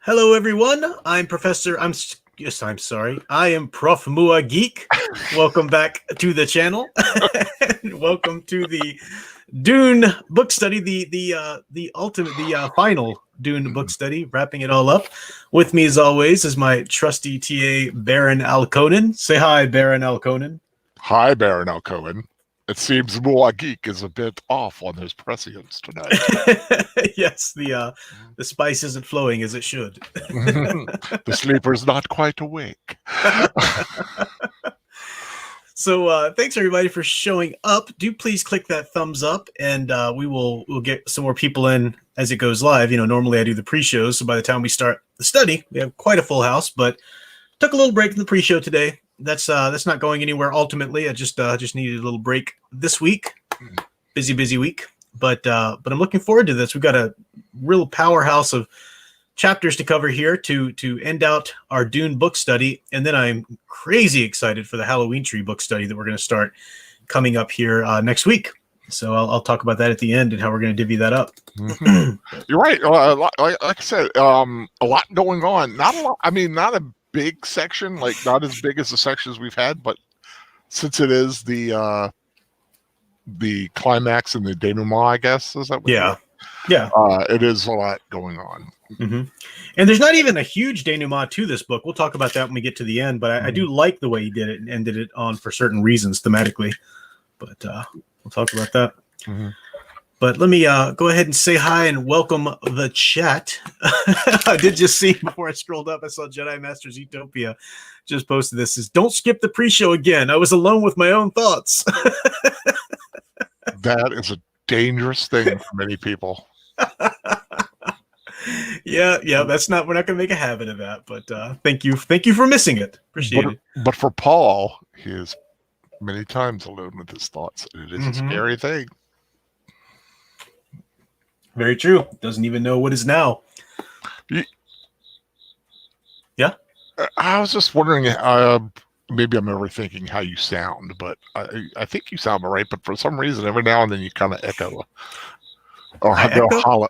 Hello, everyone. I'm sorry. I am Prof. Mua Geek. Welcome back to the channel. And welcome to the Dune book study, the final Dune book study, wrapping it all up. With me, as always, is my trusty TA, Baron Alconen. Say hi, Baron Alconen. Hi, Baron Alcoen. It seems Mua Geek is a bit off on his prescience tonight. Yes, the spice isn't flowing as it should. The sleeper's not quite awake. So thanks everybody for showing up. Do please click that thumbs up, and we'll get some more people in as it goes live. You know, normally I do the pre-shows, so by the time we start the study, we have quite a full house. But took a little break in the pre-show today. That's not going anywhere. Ultimately, I just needed a little break this week. Busy week, but I'm looking forward to this. We've got a real powerhouse of chapters to cover here to end out our Dune book study, and then I'm crazy excited for the Halloween Tree book study that we're going to start coming up here next week. So I'll talk about that at the end and how we're going to divvy that up. You're right. Like I said, a lot going on. Not a lot. I mean, not a big section, like not as big as the sections we've had, but since it is the climax and the denouement, I guess is that what Yeah. It is a lot going on. Mm-hmm. And there's not even a huge denouement to this book. We'll talk about that when we get to the end, but I do like the way he did it and ended it on for certain reasons thematically. But we'll talk about that. But let me go ahead and say hi and welcome the chat. I did just see before I scrolled up, I saw Jedi Masters Utopia just posted this. Says, don't skip the pre-show again. I was alone with my own thoughts. That is a dangerous thing for many people. Yeah, we're not gonna make a habit of that, but thank you for missing it. Appreciate it. But for Paul, he is many times alone with his thoughts, and it is a scary thing. Very true. Doesn't even know what is now. Yeah. I was just wondering, maybe I'm overthinking how you sound, but I think you sound all right. But for some reason, every now and then you kind of echo, or hollow.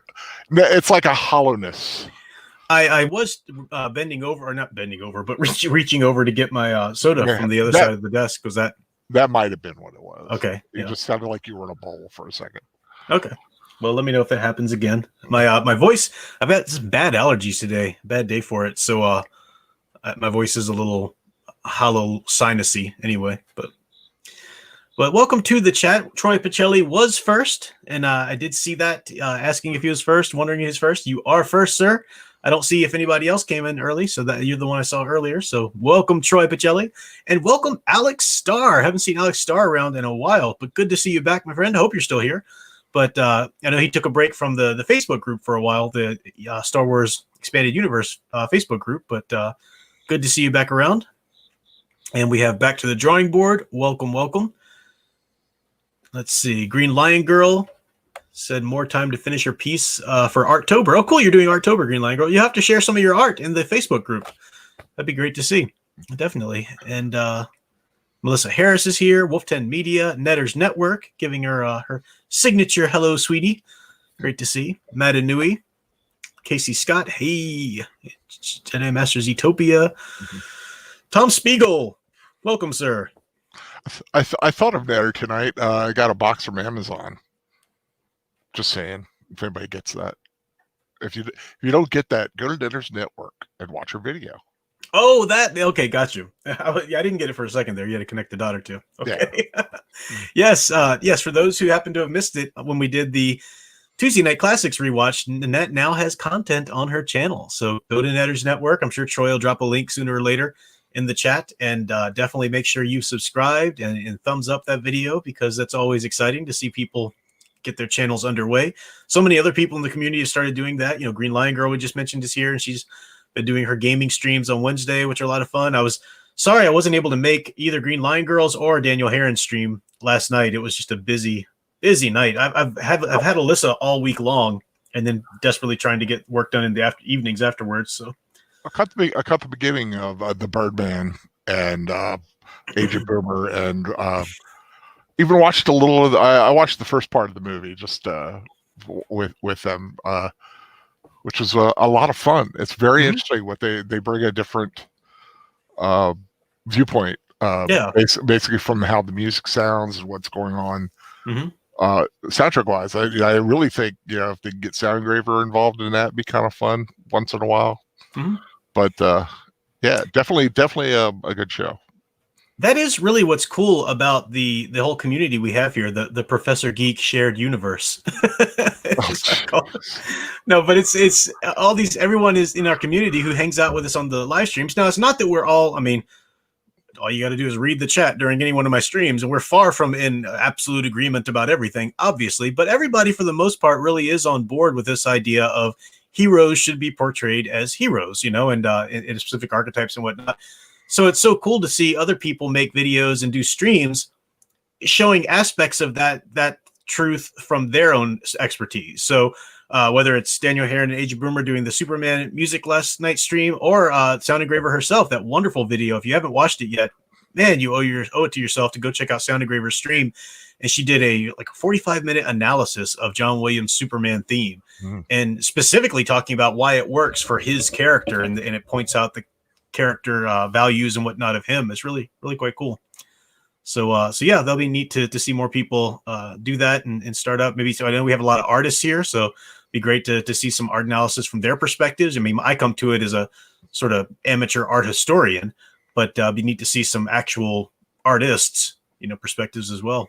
It's like a hollowness. I was not bending over, but reaching over to get my soda from the other side of the desk. Was that? That might have been what it was. Okay. It just sounded like you were in a bowl for a second. Okay. Well, let me know if it happens again. My voice, I've had some bad allergies today. Bad day for it. So my voice is a little hollow, sinusy anyway. But welcome to the chat. Troy Pacelli was first, and I did see that asking if he was first, wondering if he was first. You are first, sir. I don't see if anybody else came in early, so that you're the one I saw earlier. So welcome, Troy Pacelli, and welcome, Alex Starr. Haven't seen Alex Starr around in a while, but good to see you back, my friend. I hope you're still here. But I know he took a break from the Facebook group for a while, the Star Wars Expanded Universe Facebook group. But good to see you back around. And we have Back to the Drawing Board. Welcome. Let's see. Green Lion Girl said more time to finish your piece for Arttober. Oh, cool. You're doing Arttober, Green Lion Girl. You have to share some of your art in the Facebook group. That'd be great to see. Definitely. And Melissa Harris is here. Wolf 10 Media, Netters Network, giving her her signature hello, sweetie. Great to see. Madanui, Casey Scott. Hey, Jedi Masters Utopia. Tom Spiegel. Welcome, sir. I thought of Netter tonight. I got a box from Amazon. Just saying, if anybody gets that. If you don't get that, go to Netters Network and watch her video. Oh, that okay, got you. I didn't get it for a second there. You had to connect the dot or two. Okay. Yeah. Yes. For those who happen to have missed it, when we did the Tuesday Night Classics rewatch, Nanette now has content on her channel. So go to Netters Network. I'm sure Troy will drop a link sooner or later in the chat, and definitely make sure you subscribed and thumbs up that video, because that's always exciting to see people get their channels underway. So many other people in the community have started doing that. You know, Green Lion Girl we just mentioned is here, and she's been doing her gaming streams on Wednesday, which are a lot of fun. I was sorry I wasn't able to make either Green Lion Girls or Daniel Heron's stream last night. It was just a busy night. I've had Alyssa all week long, and then desperately trying to get work done in the evenings afterwards. So I caught the beginning of the Birdman and Agent Boomer, and even watched a little of I watched the first part of the movie just with them. which is a lot of fun. It's very Mhm. interesting what they bring a different uh, viewpoint, Yeah. basically from how the music sounds and what's going on. Mhm. Soundtrack wise, I really think if they get Sound Engraver involved in that, it'd be kind of fun once in a while. Mhm. But yeah, definitely a good show. That is really what's cool about the whole community we have here, the Professor Geek shared universe. Oh, As I call it. No, but it's all these, everyone is in our community who hangs out with us on the live streams. Now, it's not that we're all, I mean, all you got to do is read the chat during any one of my streams, and we're far from in absolute agreement about everything, obviously, but everybody for the most part really is on board with this idea of heroes should be portrayed as heroes, and in specific archetypes and whatnot. So it's so cool to see other people make videos and do streams showing aspects of that truth from their own expertise. So whether it's Daniel Heron and Age Boomer doing the Superman music last night stream, or Sound Engraver herself, that wonderful video. If you haven't watched it yet, man, you owe it to yourself to go check out Sound Engraver's stream. And she did a 45-minute analysis of John Williams' Superman theme, and specifically talking about why it works for his character, and it points out the character values and whatnot of him. It's really, really quite cool. So yeah, that'll be neat to see more people do that and start up. Maybe, so I know we have a lot of artists here, so it'd be great to see some art analysis from their perspectives. I mean, I come to it as a sort of amateur art historian, but it'd be neat to see some actual artists, perspectives as well.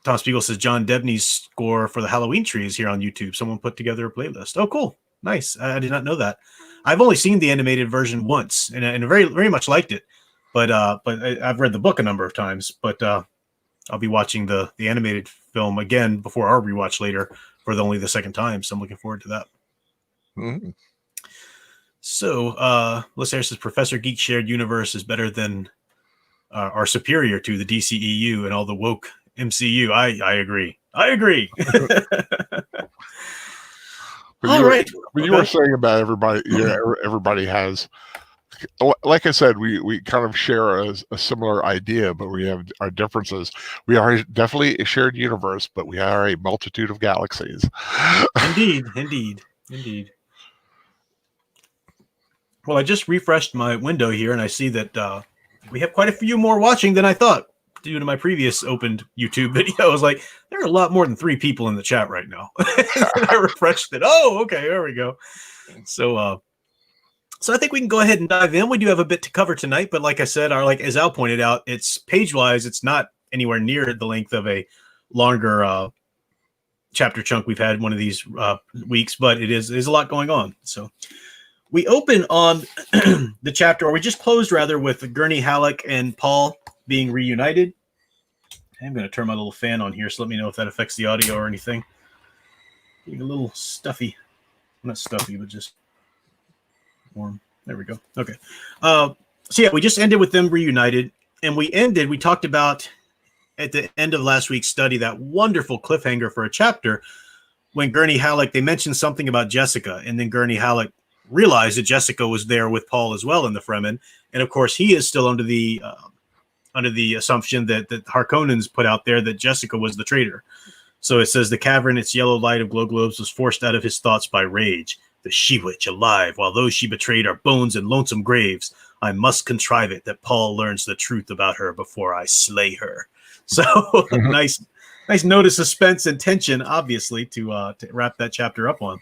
Tom Spiegel says John Debney's score for the Halloween tree is here on YouTube. Someone put together a playlist. Oh, cool. Nice. I did not know that. I've only seen the animated version once, and I very, very much liked it. But I've read the book a number of times. But I'll be watching the animated film again before our rewatch later for only the second time. So I'm looking forward to that. Mm-hmm. So Liz Harris says Professor Geek shared universe is better than are superior to the DCEU and all the woke MCU. I agree. I agree. All right. When you were saying about everybody, everybody has, like I said, we kind of share a similar idea, but we have our differences. We are definitely a shared universe, but we are a multitude of galaxies. Indeed. Well, I just refreshed my window here, and I see that we have quite a few more watching than I thought. Due to my previous opened YouTube video, I was like, there are a lot more than 3 people in the chat right now. And I refreshed it. Oh, okay, there we go. So I think we can go ahead and dive in. We do have a bit to cover tonight, but like I said, as Al pointed out, it's page-wise, it's not anywhere near the length of a longer chapter chunk we've had one of these weeks, but there's a lot going on. So we open on the chapter, or we just closed rather, with Gurney Halleck and Paul being reunited. I'm going to turn my little fan on here, so let me know if that affects the audio or anything. Getting a little stuffy. Not stuffy, but just warm. There we go. Okay. So yeah, we just ended with them reunited, and we talked about at the end of last week's study that wonderful cliffhanger for a chapter when Gurney Halleck, they mentioned something about Jessica, and then Gurney Halleck realized that Jessica was there with Paul as well in the Fremen, and of course he is still under the assumption that Harkonnens put out there that Jessica was the traitor. So it says the cavern, its yellow light of glow globes, was forced out of his thoughts by rage. The she-witch alive, while those she betrayed are bones and lonesome graves. I must contrive it that Paul learns the truth about her before I slay her. So nice note of suspense and tension, obviously, to wrap that chapter up on.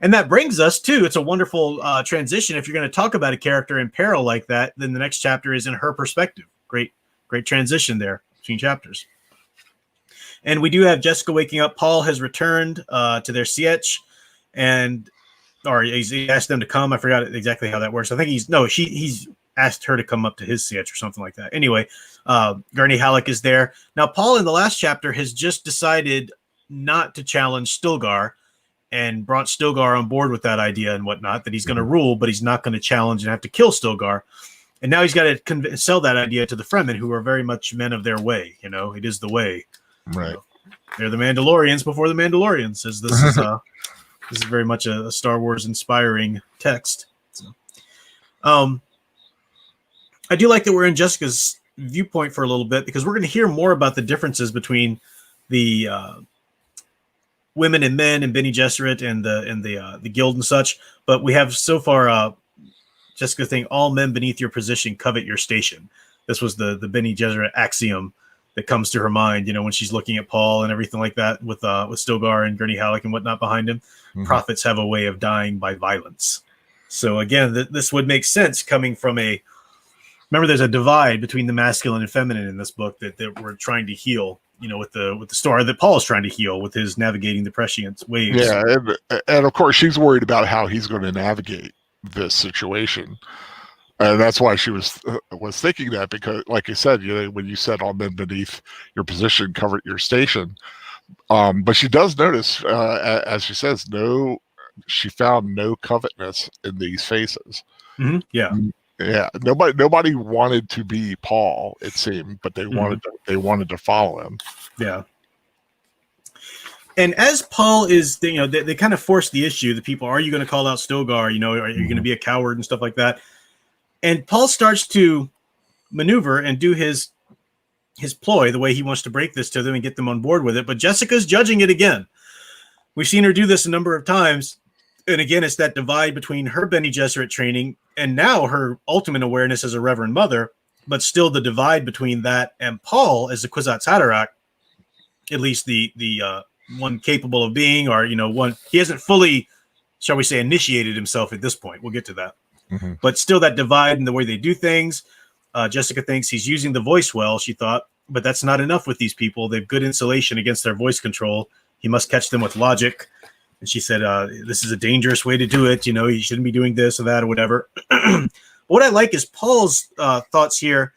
And that brings us to, it's a wonderful transition. If you're going to talk about a character in peril like that, then the next chapter is in her perspective. Great transition there between chapters. And we do have Jessica waking up. Paul has returned to their sietch, or he asked them to come. I forgot exactly how that works. I think he's asked her to come up to his sietch or something like that. Anyway, Gurney Halleck is there. Now, Paul in the last chapter has just decided not to challenge Stilgar, and brought Stilgar on board with that idea and whatnot, that he's going to rule, but he's not going to challenge and have to kill Stilgar. And now he's got to sell that idea to the Fremen, who are very much men of their way. It is the way. Right. They're the Mandalorians before the Mandalorians. Says this is very much a Star Wars inspiring text. So, I do like that we're in Jessica's viewpoint for a little bit, because we're going to hear more about the differences between the women and men and Bene Gesserit and the guild and such. But we have so far Jessica thing, all men beneath your position covet your station. This was the Bene Gesserit axiom that comes to her mind, when she's looking at Paul and everything like that with Stilgar and Gurney Halleck and whatnot behind him. Mm-hmm. Prophets have a way of dying by violence. So again, this would make sense coming from remember there's a divide between the masculine and feminine in this book that we're trying to heal, with the story that Paul is trying to heal with his navigating the prescient waves. Yeah. And of course she's worried about how he's going to navigate this situation. And that's why she was thinking that, because like you said, when you said all men beneath your position covered your station. But she does notice, as she says, she found no covetousness in these faces. Mm-hmm. Yeah. Yeah. Nobody wanted to be Paul, it seemed, but they wanted to follow him. Yeah. And as Paul is, they kind of force the issue. The people, are you going to call out Stilgar? Are you going to be a coward and stuff like that? And Paul starts to maneuver and do his ploy the way he wants to break this to them and get them on board with it. But Jessica's judging it again. We've seen her do this a number of times. And again, it's that divide between her Bene Gesserit training and now her ultimate awareness as a Reverend Mother, but still the divide between that and Paul as the Kwisatz Haderach, at least the one capable of being, or one he hasn't fully, shall we say, initiated himself at this point. We'll get to that. Mm-hmm. But still that divide in the way they do things. Jessica thinks he's using the voice well, she thought, but that's not enough with these people. They've good insulation against their voice control. He must catch them with logic. And she said, this is a dangerous way to do it. You shouldn't be doing this or that or whatever. What I like is Paul's thoughts here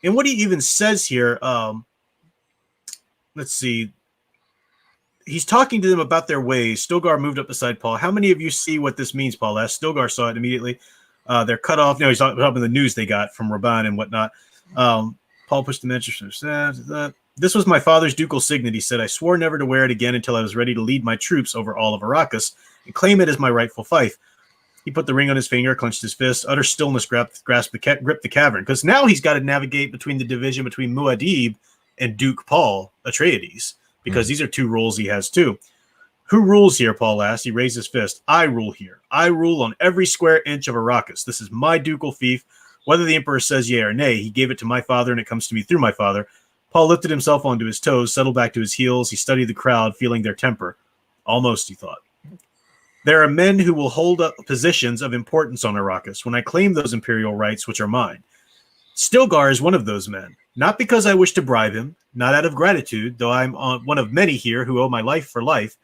and what he even says here. Let's see. He's talking to them about their ways. Stilgar moved up beside Paul. How many of you see what this means, Paul asked. Stilgar saw it immediately. They're cut off. He's talking about the news they got from Raban and whatnot. Paul pushed the mention. This was my father's ducal signet, he said. I swore never to wear it again until I was ready to lead my troops over all of Arrakis and claim it as my rightful fief. He put the ring on his finger, clenched his fist. Utter stillness gripped the cavern, because now he's got to navigate between the division between Muad'Dib and Duke Paul Atreides, because these are two roles he has too. Who rules here, Paul asked. He raised his fist. I rule here. I rule on every square inch of Arrakis. This is my ducal fief. Whether the Emperor says yea or nay, he gave it to my father, and it comes to me through my father. Paul lifted himself onto his toes, settled back to his heels. He studied the crowd, feeling their temper. Almost, he thought. There are men who will hold up positions of importance on Arrakis when I claim those imperial rights which are mine. Stilgar is one of those men, not because I wish to bribe him, not out of gratitude, though I'm one of many here who owe my life for life.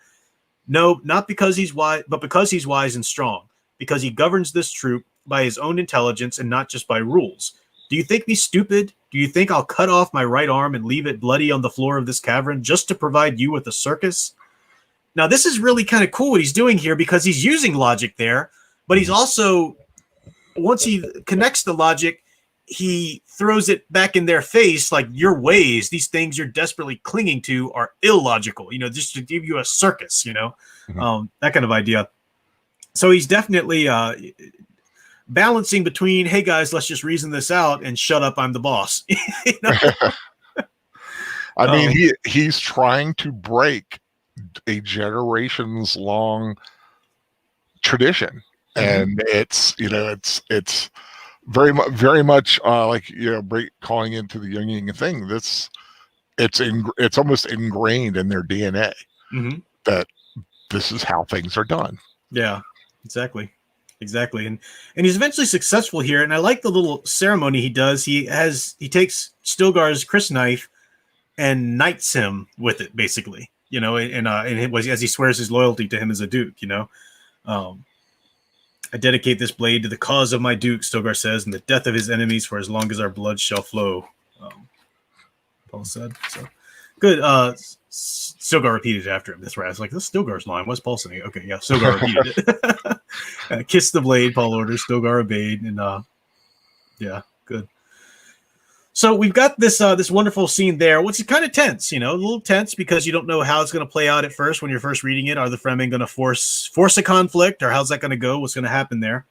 No, not because he's wise, but because he's wise and strong, because he governs this troop by his own intelligence and not just by rules. Do you think me stupid? Do you think I'll cut off my right arm and leave it bloody on the floor of this cavern just to provide you with a circus? Now, this is really kind of cool what he's doing here, because he's using logic there, but he's also, once he connects the logic, he throws it back in their face like, your ways, these things you're desperately clinging to are illogical, just to give you a circus, that kind of idea. So he's definitely balancing between, hey guys, let's just reason this out, and shut up, I'm the boss. I mean, he's trying to break a generations long tradition, and it's very much like calling into the Jungian thing. It's almost ingrained in their DNA that this is how things are done. Yeah, exactly. And he's eventually successful here, and I like the little ceremony he does. He takes Stilgar's crysknife and knights him with it, basically. And as he swears his loyalty to him as a duke. I dedicate this blade to the cause of my duke, Stilgar says, and the death of his enemies for as long as our blood shall flow. Paul said. So good. Stilgar repeated it after him. That's right. I was like, this is Stilgar's line. What's Paul saying? Okay, yeah, Stilgar repeated it. Kiss the blade, Paul orders. Stilgar obeyed, and yeah, good. So we've got this wonderful scene there, which is kind of tense, a little tense, because you don't know how it's going to play out at first when you're first reading it. Are the Fremen going to force a conflict, or how's that going to go? What's going to happen there?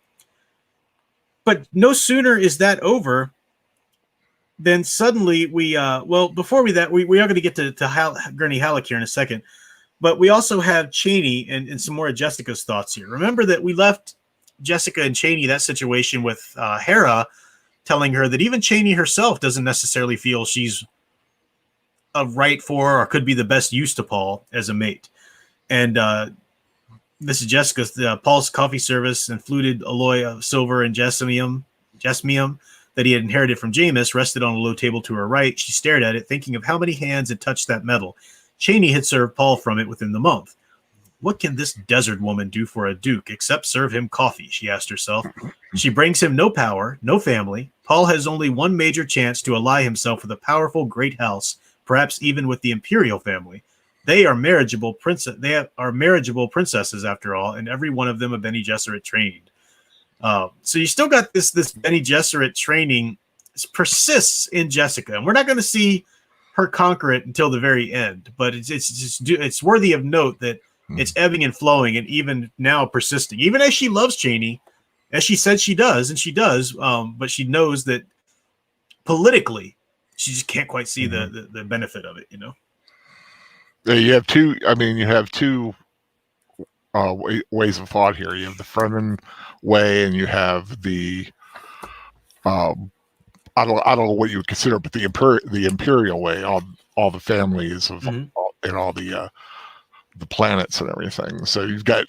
But no sooner is that over than suddenly before we are going to get to Gurney Halleck here in a second. But we also have Cheney and some more of Jessica's thoughts here. Remember that we left Jessica and Cheney, that situation with Hera, telling her that even Cheney herself doesn't necessarily feel she's a right for or could be the best use to Paul as a mate. And this is Jessica's. Paul's coffee service and fluted alloy of silver and jasmium that he had inherited from Jameis rested on a low table to her right. She stared at it, thinking of how many hands had touched that metal. Cheney had served Paul from it within the month. What can this desert woman do for a duke except serve him coffee, she asked herself. She brings him no power, no family. Paul has only one major chance to ally himself with a powerful great house, perhaps even with the imperial family. They are marriageable princesses after all, and every one of them a Bene Gesserit trained. So you still got this Bene Gesserit training persists in Jessica, and we're not going to see her conquer it until the very end. But it's worthy of note that it's ebbing and flowing, and even now persisting, even as she loves Cheney, as she said she does, and she does. But she knows that politically, she just can't quite see the benefit of it. You have two. I mean, you have two ways of thought here. You have the Fremen way, and you have the I don't know what you would consider, but the imperial way. All the families of and all the planets and everything. So you've got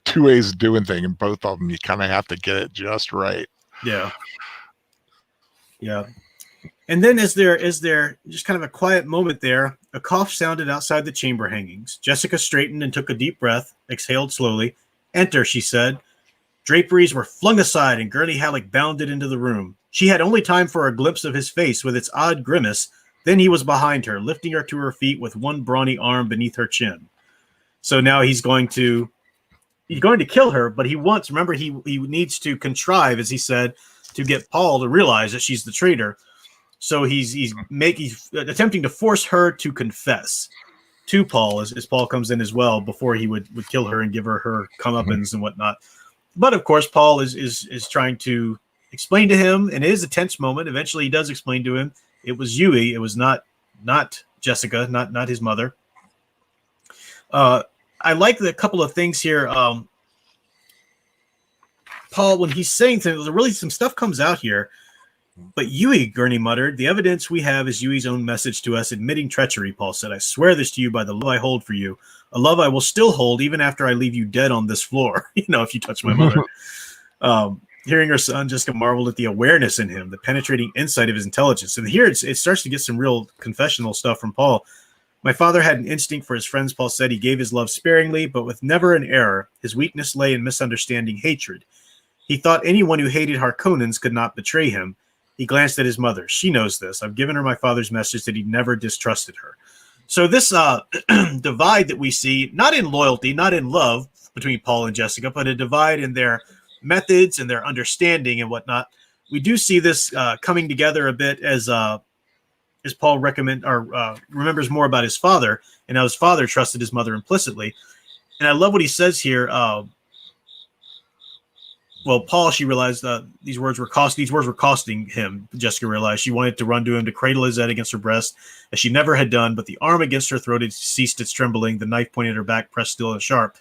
two ways of doing things, and both of them you kind of have to get it just right. Yeah. And then is there just kind of a quiet moment there? A cough sounded outside the chamber hangings. Jessica straightened and took a deep breath, exhaled slowly. Enter, she said. Draperies were flung aside and Gurney Halleck bounded into the room. She had only time for a glimpse of his face with its odd grimace. Then he was behind her, lifting her to her feet with one brawny arm beneath her chin. So now he's going to kill her, but he needs to contrive, as he said, to get Paul to realize that she's the traitor. So he's attempting to force her to confess to Paul as Paul comes in as well before he would kill her and give her comeuppance and whatnot. But of course, Paul is trying to explain to him, and it is a tense moment. Eventually, he does explain to him it was Yui, it was not Jessica, not his mother. I like a couple of things here. Paul, when he's saying things, really some stuff comes out here. But Yui, Gurney muttered, the evidence we have is Yui's own message to us admitting treachery, Paul said. I swear this to you by the love I hold for you, a love I will still hold even after I leave you dead on this floor, if you touch my mother. Hearing her son, Jessica marveled at the awareness in him, the penetrating insight of his intelligence. And here it starts to get some real confessional stuff from Paul. My father had an instinct for his friends, Paul said. He gave his love sparingly, but with never an error. His weakness lay in misunderstanding hatred. He thought anyone who hated Harkonnens could not betray him. He glanced at his mother. She knows this. I've given her my father's message that he never distrusted her. So this divide that we see, not in loyalty, not in love between Paul and Jessica, but a divide in their methods and their understanding and whatnot. We do see this coming together a bit as Paul remembers more about his father and how his father trusted his mother implicitly. And I love what he says here. Paul, she realized these words were costing him. Jessica realized she wanted to run to him to cradle his head against her breast, as she never had done, but the arm against her throat had ceased its trembling. The knife pointed at her back, pressed still and sharp.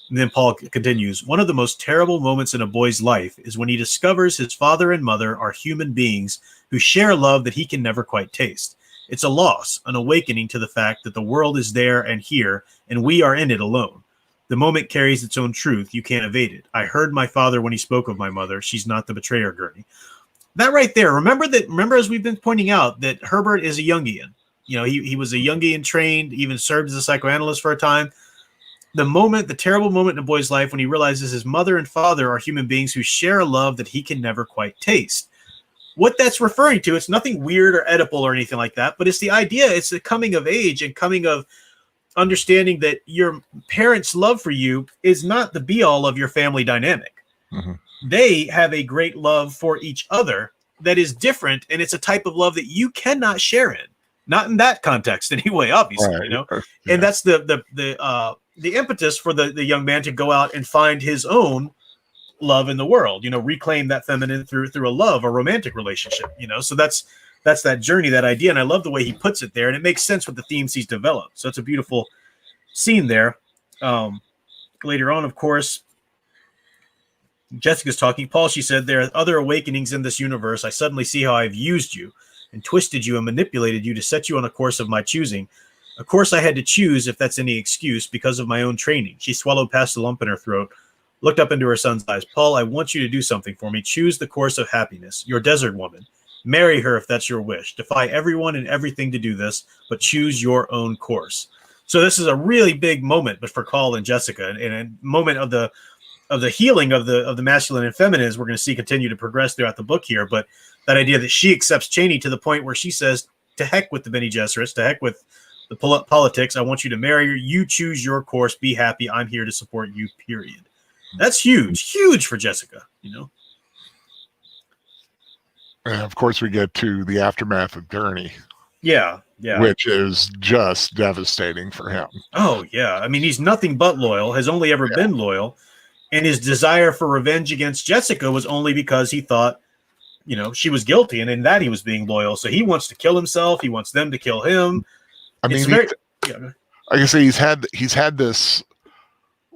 And then Paul continues, one of the most terrible moments in a boy's life is when he discovers his father and mother are human beings who share love that he can never quite taste. It's a loss, an awakening to the fact that the world is there and here, and we are in it alone. The moment carries its own truth. You can't evade it. I heard my father when he spoke of my mother. She's not the betrayer, Gurney. That right there. Remember, as we've been pointing out, that Herbert is a Jungian. He was a Jungian trained, even served as a psychoanalyst for a time. The terrible moment in a boy's life when he realizes his mother and father are human beings who share a love that he can never quite taste. What that's referring to, it's nothing weird or Oedipal or anything like that, but it's the idea, it's the coming of age and coming of understanding that your parents' love for you is not the be-all of your family dynamic. Mm-hmm. They have a great love for each other that is different, and it's a type of love that you cannot share in. Not in that context anyway, obviously, right. Yeah. And that's the impetus for the young man to go out and find his own love in the world, reclaim that feminine through a love, a romantic relationship, so that's that journey, that idea. And I love the way he puts it there, and it makes sense with the themes he's developed. So it's a beautiful scene there. Later on, of course, Jessica's talking. Paul, she said, there are other awakenings in this universe. I suddenly see how I've used you and twisted you and manipulated you to set you on a course of my choosing. A course I had to choose, if that's any excuse, because of my own training. She swallowed past the lump in her throat, looked up into her son's eyes. Paul, I want you to do something for me. Choose the course of happiness. You're a desert woman. Marry her if that's your wish. Defy everyone and everything to do this, but choose your own course. So this is a really big moment, but for Paul and Jessica, and a moment of the healing of the masculine and feminine, as we're going to see continue to progress throughout the book here. But that idea that she accepts Cheney to the point where she says, to heck with the Bene Gesserits, to heck with the politics. I want you to marry her. You choose your course. Be happy. I'm here to support you, period. That's huge for Jessica, you know. And of course, we get to the aftermath of Gurney. Yeah. Which is just devastating for him. Oh, yeah. I mean, he's nothing but loyal, has only ever been loyal. And his desire for revenge against Jessica was only because he thought, you know, she was guilty, and in that he was being loyal. So he wants to kill himself. He wants them to kill him. I mean, like I say, he's had this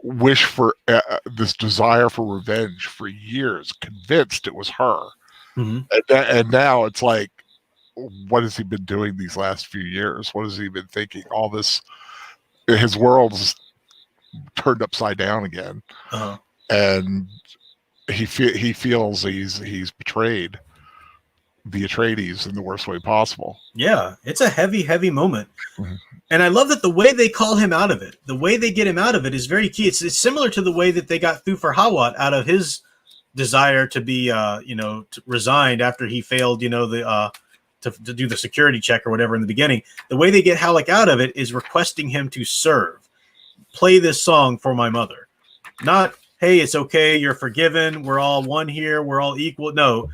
wish for this desire for revenge for years, convinced it was her. Mm-hmm. And now it's like, what has he been doing these last few years? What has he been thinking? All this, his world's turned upside down again, and he feels he's betrayed the Atreides in the worst way possible. Yeah, it's a heavy moment. Mm-hmm. And I love that the way they call him out of it, the way they get him out of it is very key. It's similar to the way that they got Thufir Hawat out of his desire to be, resigned after he failed, to do the security check or whatever in the beginning. The way they get Halleck out of it is requesting him to serve. Play this song for my mother. Not, hey, it's okay, you're forgiven, we're all one here, we're all equal. No,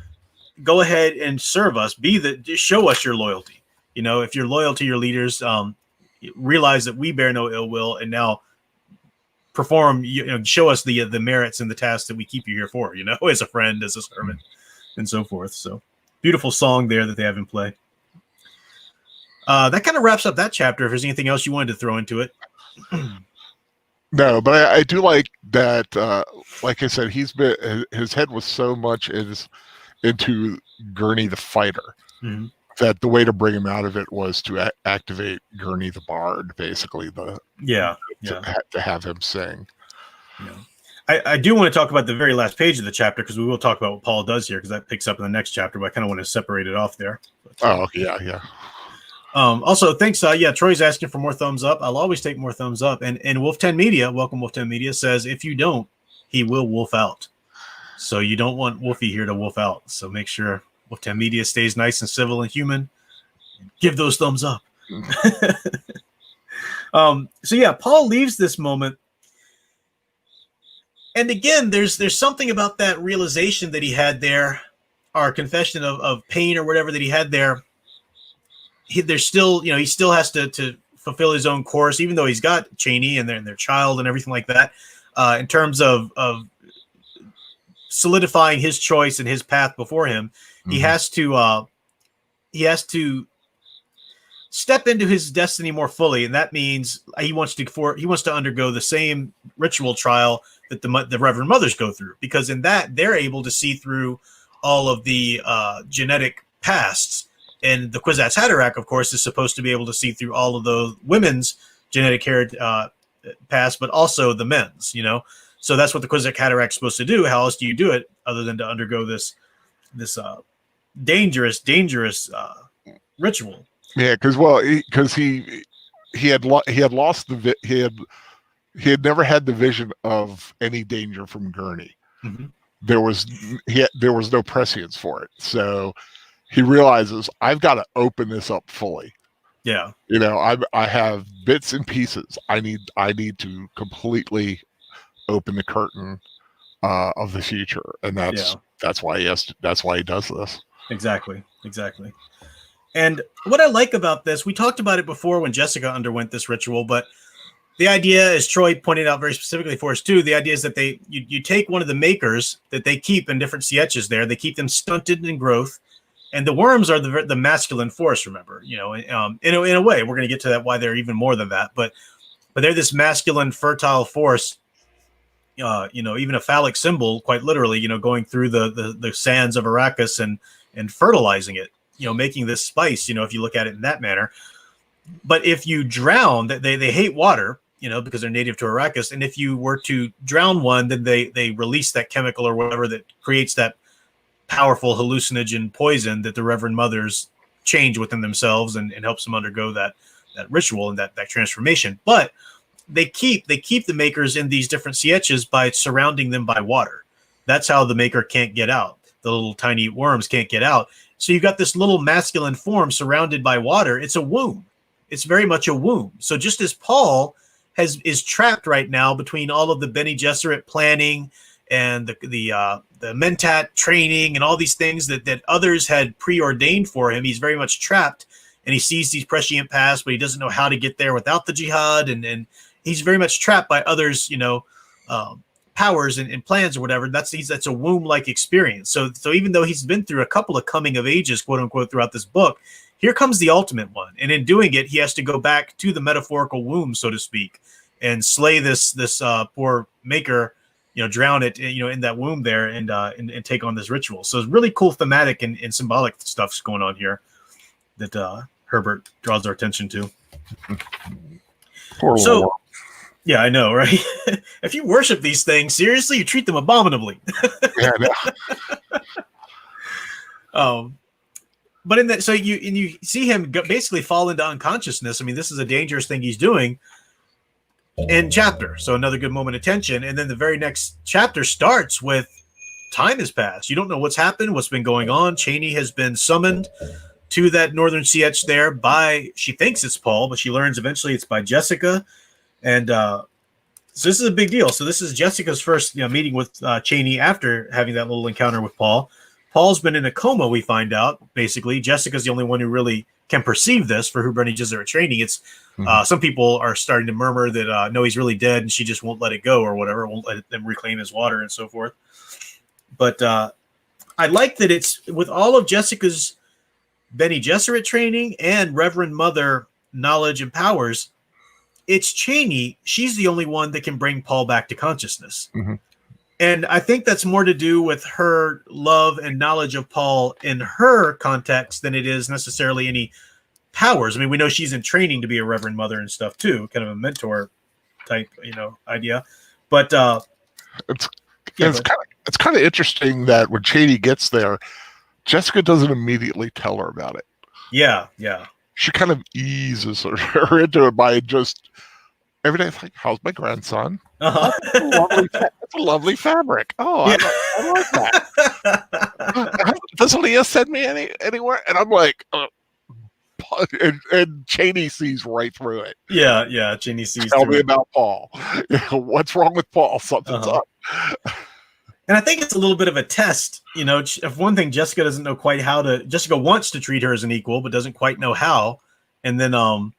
go ahead and serve us. Just show us your loyalty. You know, if you're loyal to your leaders, realize that we bear no ill will, and now perform, show us the merits and the tasks that we keep you here for, as a friend, as a servant, and so forth. So beautiful song there that they have in play. That kind of wraps up that chapter. If there's anything else you wanted to throw into it. No, but I do like that. Like I said, his head was so much into Gurney the fighter, mm-hmm. that the way to bring him out of it was to activate Gurney the bard, basically. To have him sing. Yeah. I do want to talk about the very last page of the chapter, because we will talk about what Paul does here, because that picks up in the next chapter, but I kind of want to separate it off there. Yeah. Also, thanks. Troy's asking for more thumbs up. I'll always take more thumbs up. And Wolf 10 Media, welcome Wolf 10 Media, says if you don't, he will wolf out. So you don't want Wolfie here to wolf out. So make sure Wolf 10 Media stays nice and civil and human. Give those thumbs up. Paul leaves this moment. And again, there's something about that realization that he had there, our confession of pain or whatever that he had there. There's still, he still has to fulfill his own course, even though he's got Cheney and their child and everything like that. In terms of solidifying his choice and his path before him, mm-hmm. he has to step into his destiny more fully, and that means he wants to undergo the same ritual trial that the Reverend Mothers go through, because in that they're able to see through all of the genetic pasts. And the Kwisatz Haderach, of course, is supposed to be able to see through all of the women's genetic past, but also the men's, So that's what the Kwisatz Haderach is supposed to do. How else do you do it other than to undergo this dangerous ritual? Yeah, because he had never had the vision of any danger from Gurney. Mm-hmm. There was no prescience for it, so he realizes I've got to open this up fully. Yeah, I have bits and pieces. I need to completely open the curtain of the future, and that's why he does this. Exactly. And what I like about this, we talked about it before when Jessica underwent this ritual, but the idea, as Troy pointed out very specifically for us too, the idea is that you take one of the makers that they keep in different sietches there, they keep them stunted in growth, and the worms are the masculine force, remember, in a way, we're going to get to that, why they're even more than that, but but they're this masculine, fertile force. Even a phallic symbol, quite literally, going through the sands of Arrakis and fertilizing it, making this spice, if you look at it in that manner. But if you drown, they hate water, because they're native to Arrakis. And if you were to drown one, then they release that chemical or whatever that creates that powerful hallucinogen poison that the Reverend Mothers change within themselves and helps them undergo that ritual and that transformation. But they keep the makers in these different sietches by surrounding them by water. That's how the maker can't get out. The little tiny worms can't get out. So you've got this little masculine form surrounded by water. It's a womb. It's very much a womb. So just as Paul is trapped right now between all of the Bene Gesserit planning and the Mentat training and all these things that others had preordained for him, he's very much trapped, and he sees these prescient paths, but he doesn't know how to get there without the jihad, and he's very much trapped by others, powers and plans or whatever. That's a womb-like experience. So even though he's been through a couple of coming of ages, quote unquote, throughout this book, here comes the ultimate one. And in doing it, he has to go back to the metaphorical womb, so to speak, and slay this poor maker, drown it, in that womb there and take on this ritual. So it's really cool thematic and symbolic stuff's going on here that Herbert draws our attention to. Poor so, Lord. Yeah, I know, right? If you worship these things, seriously, you treat them abominably. Yeah, no. But in that, so you see him basically fall into unconsciousness. I mean, this is a dangerous thing he's doing. In chapter, so another good moment of tension, and then the very next chapter starts with time has passed. You don't know what's happened, what's been going on. Chani has been summoned to that northern sietch there by, she thinks it's Paul, but she learns eventually it's by Jessica. And so this is a big deal. So this is Jessica's first meeting with Chani after having that little encounter with Paul. Paul's been in a coma, we find out, basically. Jessica's the only one who really can perceive this for who Bene Gesserit training. It's some people are starting to murmur that no, he's really dead and she just won't let it go or whatever, won't let them reclaim his water and so forth. But I like that it's with all of Jessica's Bene Gesserit training and Reverend Mother knowledge and powers, it's Chani. She's the only one that can bring Paul back to consciousness. Mm-hmm. And I think that's more to do with her love and knowledge of Paul in her context than it is necessarily any powers. I mean, we know she's in training to be a Reverend Mother and stuff too, kind of a mentor type, idea. But it's kind of interesting that when Chani gets there, Jessica doesn't immediately tell her about it. Yeah. She kind of eases her into it by just every day. It's like, how's my grandson? Uh-huh. That's a lovely fabric. Oh, yeah. I like that. Does Leah send me anywhere? And I'm like, and Chani sees right through it. Yeah. Chani sees. Tell me about Paul. What's wrong with Paul? Something's up. And I think it's a little bit of a test. If one thing, Jessica doesn't know quite how to. Jessica wants to treat her as an equal, but doesn't quite know how. And then, and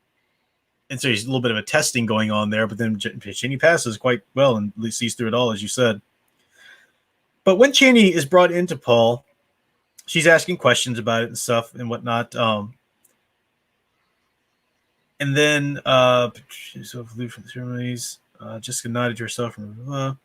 so there's a little bit of a testing going on there. But then Chani passes quite well and sees through it all, as you said. But when Chani is brought into Paul, she's asking questions about it and stuff and whatnot. And then she's so flew from the ceremonies. Jessica nodded to herself from.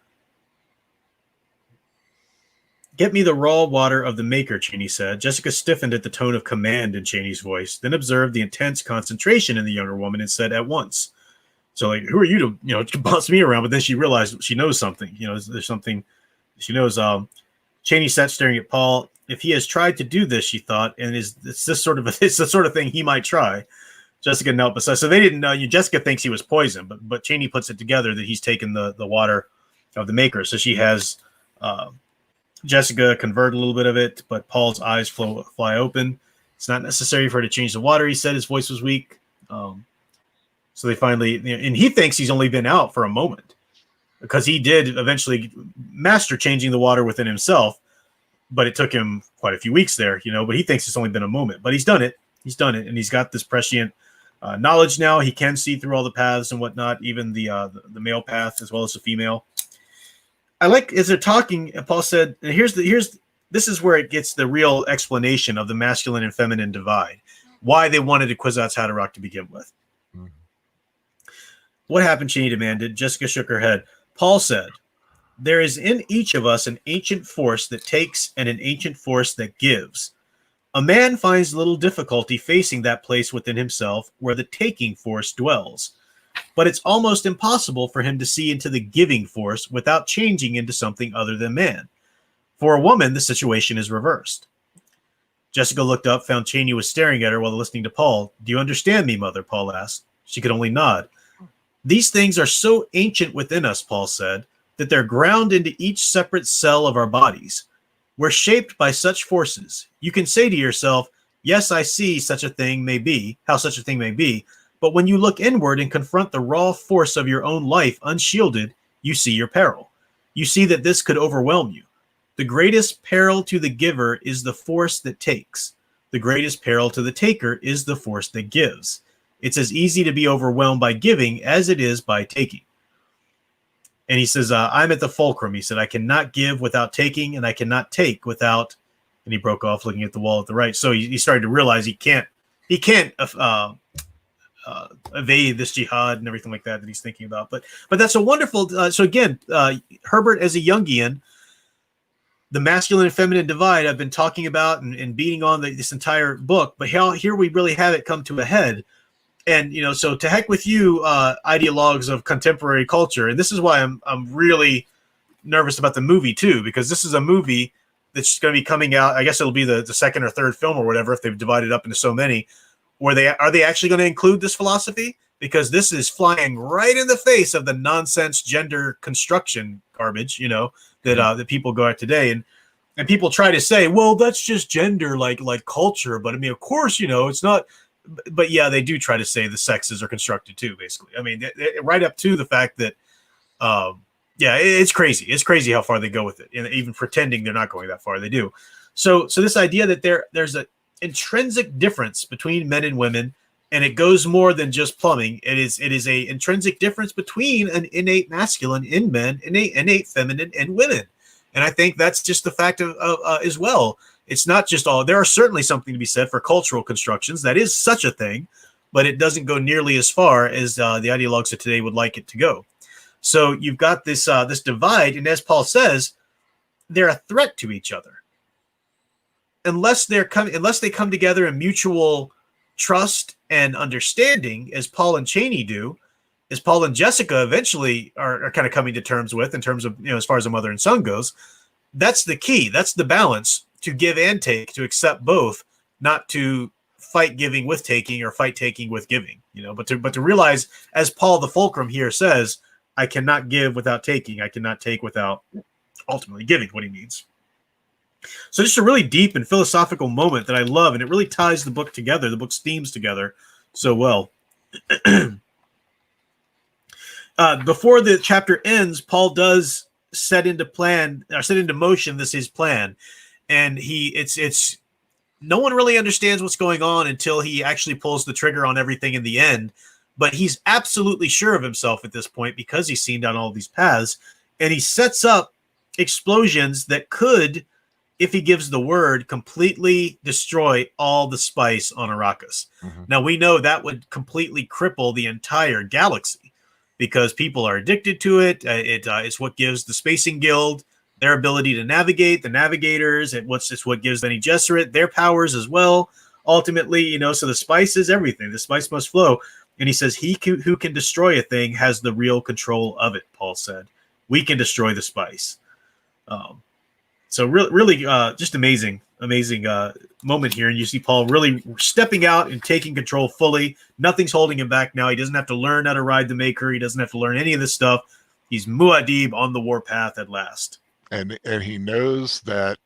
Get me the raw water of the maker, Chani said. Jessica stiffened at the tone of command in Chani's voice, then observed the intense concentration in the younger woman and said at once. So, like, who are you to boss me around? But then she realized she knows something. There's something she knows. Chani sat staring at Paul. If he has tried to do this, she thought, and it's the sort of thing he might try. Jessica knelt beside. So they didn't know. Jessica thinks he was poisoned, but Chani puts it together that he's taken the water of the maker. So she has Jessica convert a little bit of it, but Paul's eyes fly open. It's not necessary for her to change the water, he said. His voice was weak. So they finally, and he thinks he's only been out for a moment because he did eventually master changing the water within himself, but it took him quite a few weeks there, but he thinks it's only been a moment. But he's done it. And he's got this prescient knowledge now. He can see through all the paths and whatnot, even the male path as well as the female. I like as they're talking, Paul said, and this is where it gets the real explanation of the masculine and feminine divide, why they wanted a Kwisatz Haderach to begin with. Mm-hmm. What happened, Cheney demanded. Jessica shook her head. Paul said, there is in each of us an ancient force that takes and an ancient force that gives. A man finds little difficulty facing that place within himself where the taking force dwells. But it's almost impossible for him to see into the giving force without changing into something other than man. For a woman, the situation is reversed. Jessica looked up, found Cheney was staring at her while listening to Paul. Do you understand me, Mother? Paul asked. She could only nod. These things are so ancient within us, Paul said, that they're ground into each separate cell of our bodies. We're shaped by such forces. You can say to yourself, yes, I see such a thing may be, how such a thing may be, but when you look inward and confront the raw force of your own life unshielded, you see your peril. You see that this could overwhelm you. The greatest peril to the giver is the force that takes. The greatest peril to the taker is the force that gives. It's as easy to be overwhelmed by giving as it is by taking. And he says, I'm at the fulcrum. He said, I cannot give without taking, and I cannot take without, and he broke off looking at the wall at the right. So he started to realize he can't evade this jihad and everything like that he's thinking about. But that's a wonderful, so again, Herbert as a Jungian, the masculine and feminine divide I've been talking about and beating on this entire book, but here we really have it come to a head. And, so to heck with you, ideologues of contemporary culture. And this is why I'm really nervous about the movie, too, because this is a movie that's going to be coming out. I guess it'll be the second or third film or whatever, if they've divided up into so many. Are they actually going to include this philosophy? Because this is flying right in the face of the nonsense gender construction garbage, that people go at today. And people try to say, well, that's just gender, like culture. But I mean, of course, it's not. But yeah, they do try to say the sexes are constructed too, basically. I mean, right up to the fact that, it's crazy. It's crazy how far they go with it, and even pretending they're not going that far, they do. So this idea that there's an intrinsic difference between men and women, and it goes more than just plumbing. It is a intrinsic difference between an innate masculine in men, innate feminine in women, and I think that's just the fact of as well. It's not just all. There are certainly something to be said for cultural constructions. That is such a thing, but it doesn't go nearly as far as the ideologues of today would like it to go. So you've got this divide, and as Paul says, they're a threat to each other. Unless they come together in mutual trust and understanding, as Paul and Cheney do, as Paul and Jessica eventually are kind of coming to terms with, in terms of as far as a mother and son goes. That's the key. That's the balance. To give and take, to accept both, not to fight giving with taking or fight taking with giving, but to realize, as Paul the Fulcrum here says, I cannot give without taking. I cannot take without ultimately giving what he needs. So just a really deep and philosophical moment that I love, and it really ties the book together, the book's themes together so well. Before the chapter ends, Paul does set into motion his plan. And it's no one really understands what's going on until he actually pulls the trigger on everything in the end. But he's absolutely sure of himself at this point because he's seen down all these paths. And he sets up explosions that could, if he gives the word, completely destroy all the spice on Arrakis. Mm-hmm. Now, we know that would completely cripple the entire galaxy because people are addicted to it. It's what gives the Spacing Guild their ability to navigate, the navigators, and it's what gives Bene Gesserit their powers as well. Ultimately, so the spice is everything. The spice must flow. And he says, who can destroy a thing has the real control of it, Paul said. We can destroy the spice. So really just amazing moment here. And you see Paul really stepping out and taking control fully. Nothing's holding him back now. He doesn't have to learn how to ride the Maker. He doesn't have to learn any of this stuff. He's Muad'Dib on the warpath at last. And he knows that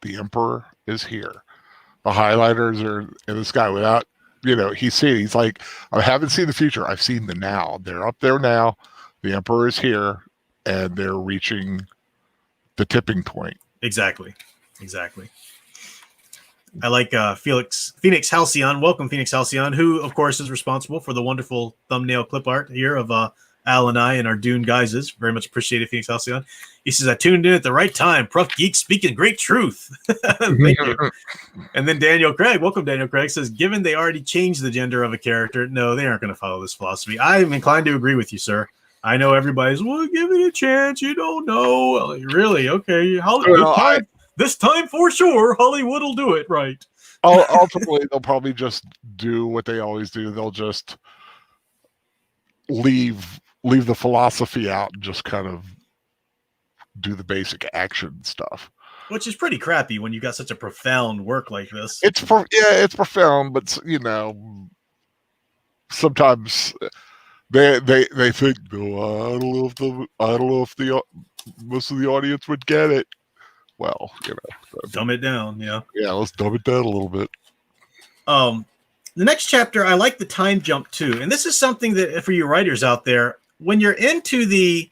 the Emperor is here. The highlighters are in the sky without, he's like, I haven't seen the future. I've seen the now. They're up there now. The Emperor is here, and they're reaching the tipping point. Exactly. I like Phoenix Halcyon. Welcome, Phoenix Halcyon, who, of course, is responsible for the wonderful thumbnail clip art here of Al and I and our Dune guises. Very much appreciate it, Phoenix Halcyon. He says, I tuned in at the right time. Prof Geek speaking great truth. Thank you. And then Daniel Craig, welcome Daniel Craig, says, given they already changed the gender of a character, no, they aren't going to follow this philosophy. I'm inclined to agree with you, sir. I know everybody's, well, give it a chance. You don't know. Like, really? Okay. This time for sure, Hollywood will do it right. Ultimately, they'll probably just do what they always do. They'll just leave the philosophy out and just kind of do the basic action stuff, which is pretty crappy when you got such a profound work like this. It's profound, but sometimes they think, no, I don't know if the most of the audience would get it. Well, dumb it down. Yeah, let's dumb it down a little bit. The next chapter, I like the time jump too, and this is something that for you writers out there, when you're into the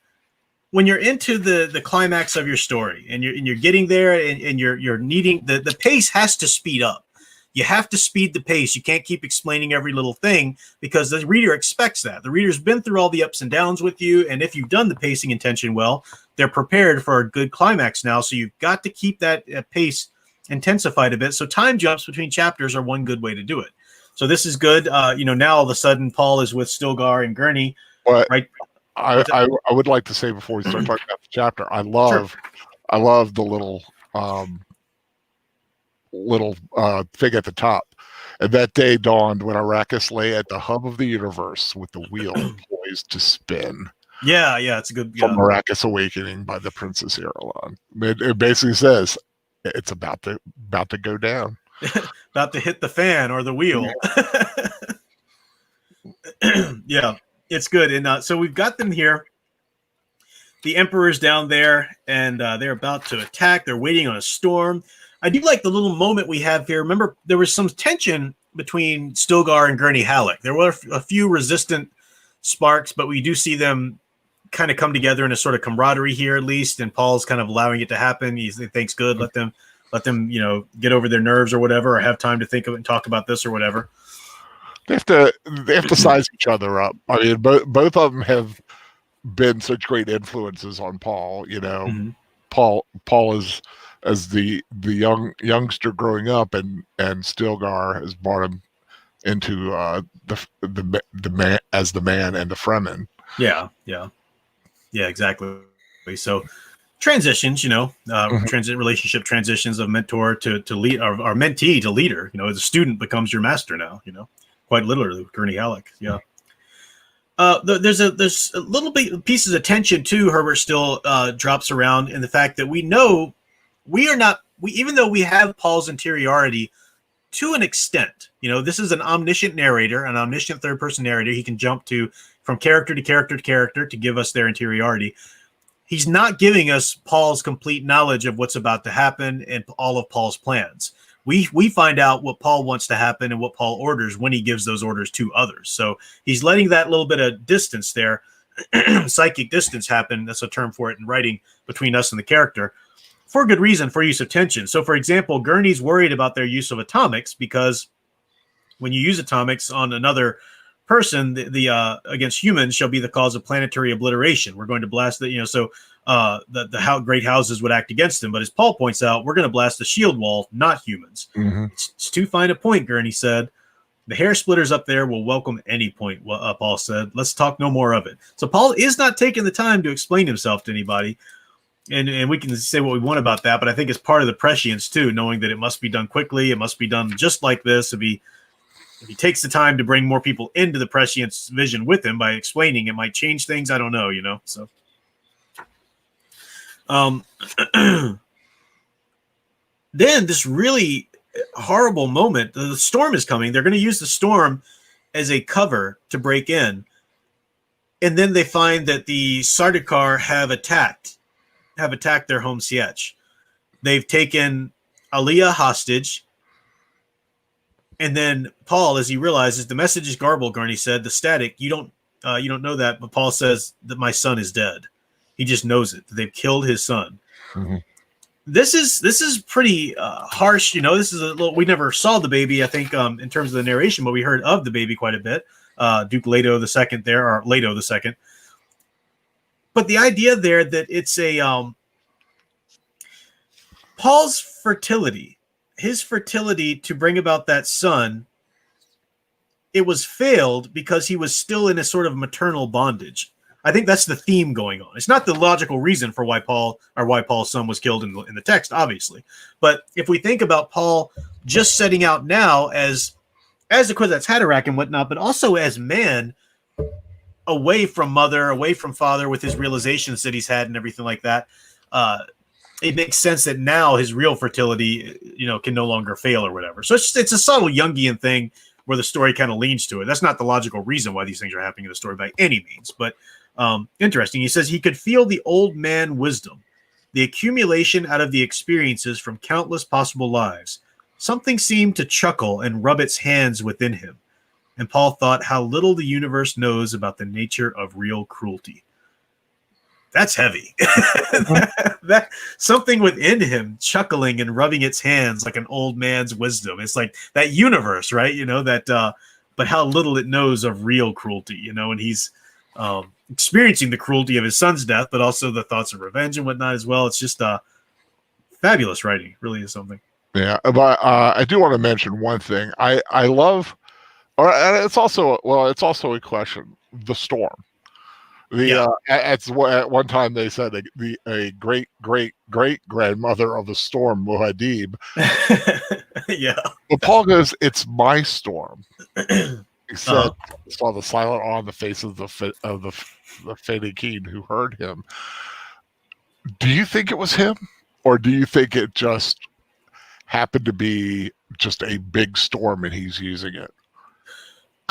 climax of your story and you're getting there and you're needing the pace has to speed up. You have to speed the pace. You can't keep explaining every little thing because the reader expects that. The reader's been through all the ups and downs with you, and if you've done the pacing and tension well, they're prepared for a good climax now. So you've got to keep that pace intensified a bit. So time jumps between chapters are one good way to do it. So this is good. Now all of a sudden Paul is with Stilgar and Gurney. Right. I would like to say before we start talking about the chapter, I love the little thing at the top. And that day dawned when Arrakis lay at the hub of the universe with the wheel poised to spin. Yeah, it's a good From Arrakis Awakening by the Princess Irulan. It basically says it's about to go down. About to hit the fan or the wheel. Yeah, it's good. And so we've got them here. The Emperor's down there, and they're about to attack. They're waiting on a storm. I do like the little moment we have here. Remember, there was some tension between Stilgar and Gurney Halleck. There were a few resistant sparks, but we do see them kind of come together in a sort of camaraderie here, at least. And Paul's kind of allowing it to happen. He thinks, good, let them, get over their nerves or whatever, or have time to think of it and talk about this or whatever. They have to size each other up. I mean, both of them have been such great influences on Paul. Mm-hmm. Paul is as the youngster growing up, and Stilgar has brought him into the man as the man and the Fremen. Yeah, exactly. So transitions, relationship transitions of mentor to lead, or mentee to leader. The student becomes your master now. Quite literally, Gurney Halleck. Yeah. There's a little bit pieces of tension too. Herbert still drops around in the fact that we know even though we have Paul's interiority to an extent, this is an omniscient narrator, an omniscient third person narrator. He can jump from character to character to character to give us their interiority. He's not giving us Paul's complete knowledge of what's about to happen and all of Paul's plans. We find out what Paul wants to happen and what Paul orders when he gives those orders to others. So he's letting that little bit of distance there, psychic distance happen. That's a term for it in writing between us and the character for good reason, for use of tension. So for example, Gurney's worried about their use of atomics because when you use atomics on another person, the against humans shall be the cause of planetary obliteration. We're going to blast the great houses would act against them. But as Paul points out, we're going to blast the shield wall, not humans. Mm-hmm. It's too fine a point, Gurney said. The hair splitters up there will welcome any point, Paul said. Let's talk no more of it. So Paul is not taking the time to explain himself to anybody. And we can say what we want about that, but I think it's part of the prescience too, knowing that it must be done quickly. It must be done just like this. If he takes the time to bring more people into the prescience vision with him by explaining, it might change things. I don't know, so. Then this really horrible moment, the storm is coming. They're going to use the storm as a cover to break in. And then they find that the Sardaukar have attacked their home Sietch. They've taken Aliyah hostage. And then Paul, as he realizes the message is garbled, Gurney said, the static, you don't know that, but Paul says that my son is dead. He just knows it. They've killed his son. Mm-hmm. This is pretty harsh. This is a little. We never saw the baby, I think, in terms of the narration, but we heard of the baby quite a bit. Duke Leto II there, or Leto II. but the idea there that it's a Paul's fertility, his fertility to bring about that son, it was failed because he was still in a sort of maternal bondage. I think that's the theme going on. It's not the logical reason for why Paul's son was killed in the text, obviously. But if we think about Paul just setting out now as the Kwisatz Haderach and whatnot, but also as man, away from mother, away from father, with his realizations that he's had and everything like that, it makes sense that now his real fertility, can no longer fail or whatever. So it's a subtle Jungian thing where the story kind of leans to it. That's not the logical reason why these things are happening in the story by any means, but interesting. He says he could feel the old man wisdom, the accumulation out of the experiences from countless possible lives. Something seemed to chuckle and rub its hands within him. And Paul thought how little the universe knows about the nature of real cruelty. That's heavy. that something within him chuckling and rubbing its hands like an old man's wisdom. It's like that universe, right? But how little it knows of real cruelty, and he's experiencing the cruelty of his son's death, but also the thoughts of revenge and whatnot as well. It's just fabulous writing. It really is something. Yeah, but I do want to mention one thing. I love, and it's also a question. The storm. At one time they said a great grandmother of the storm, Muad'Dib. Yeah. But Paul goes, "It's my storm." He said, saw the silent awe on the face of the Fenikin who heard him. Do you think it was him, or do you think it just happened to be just a big storm and he's using it?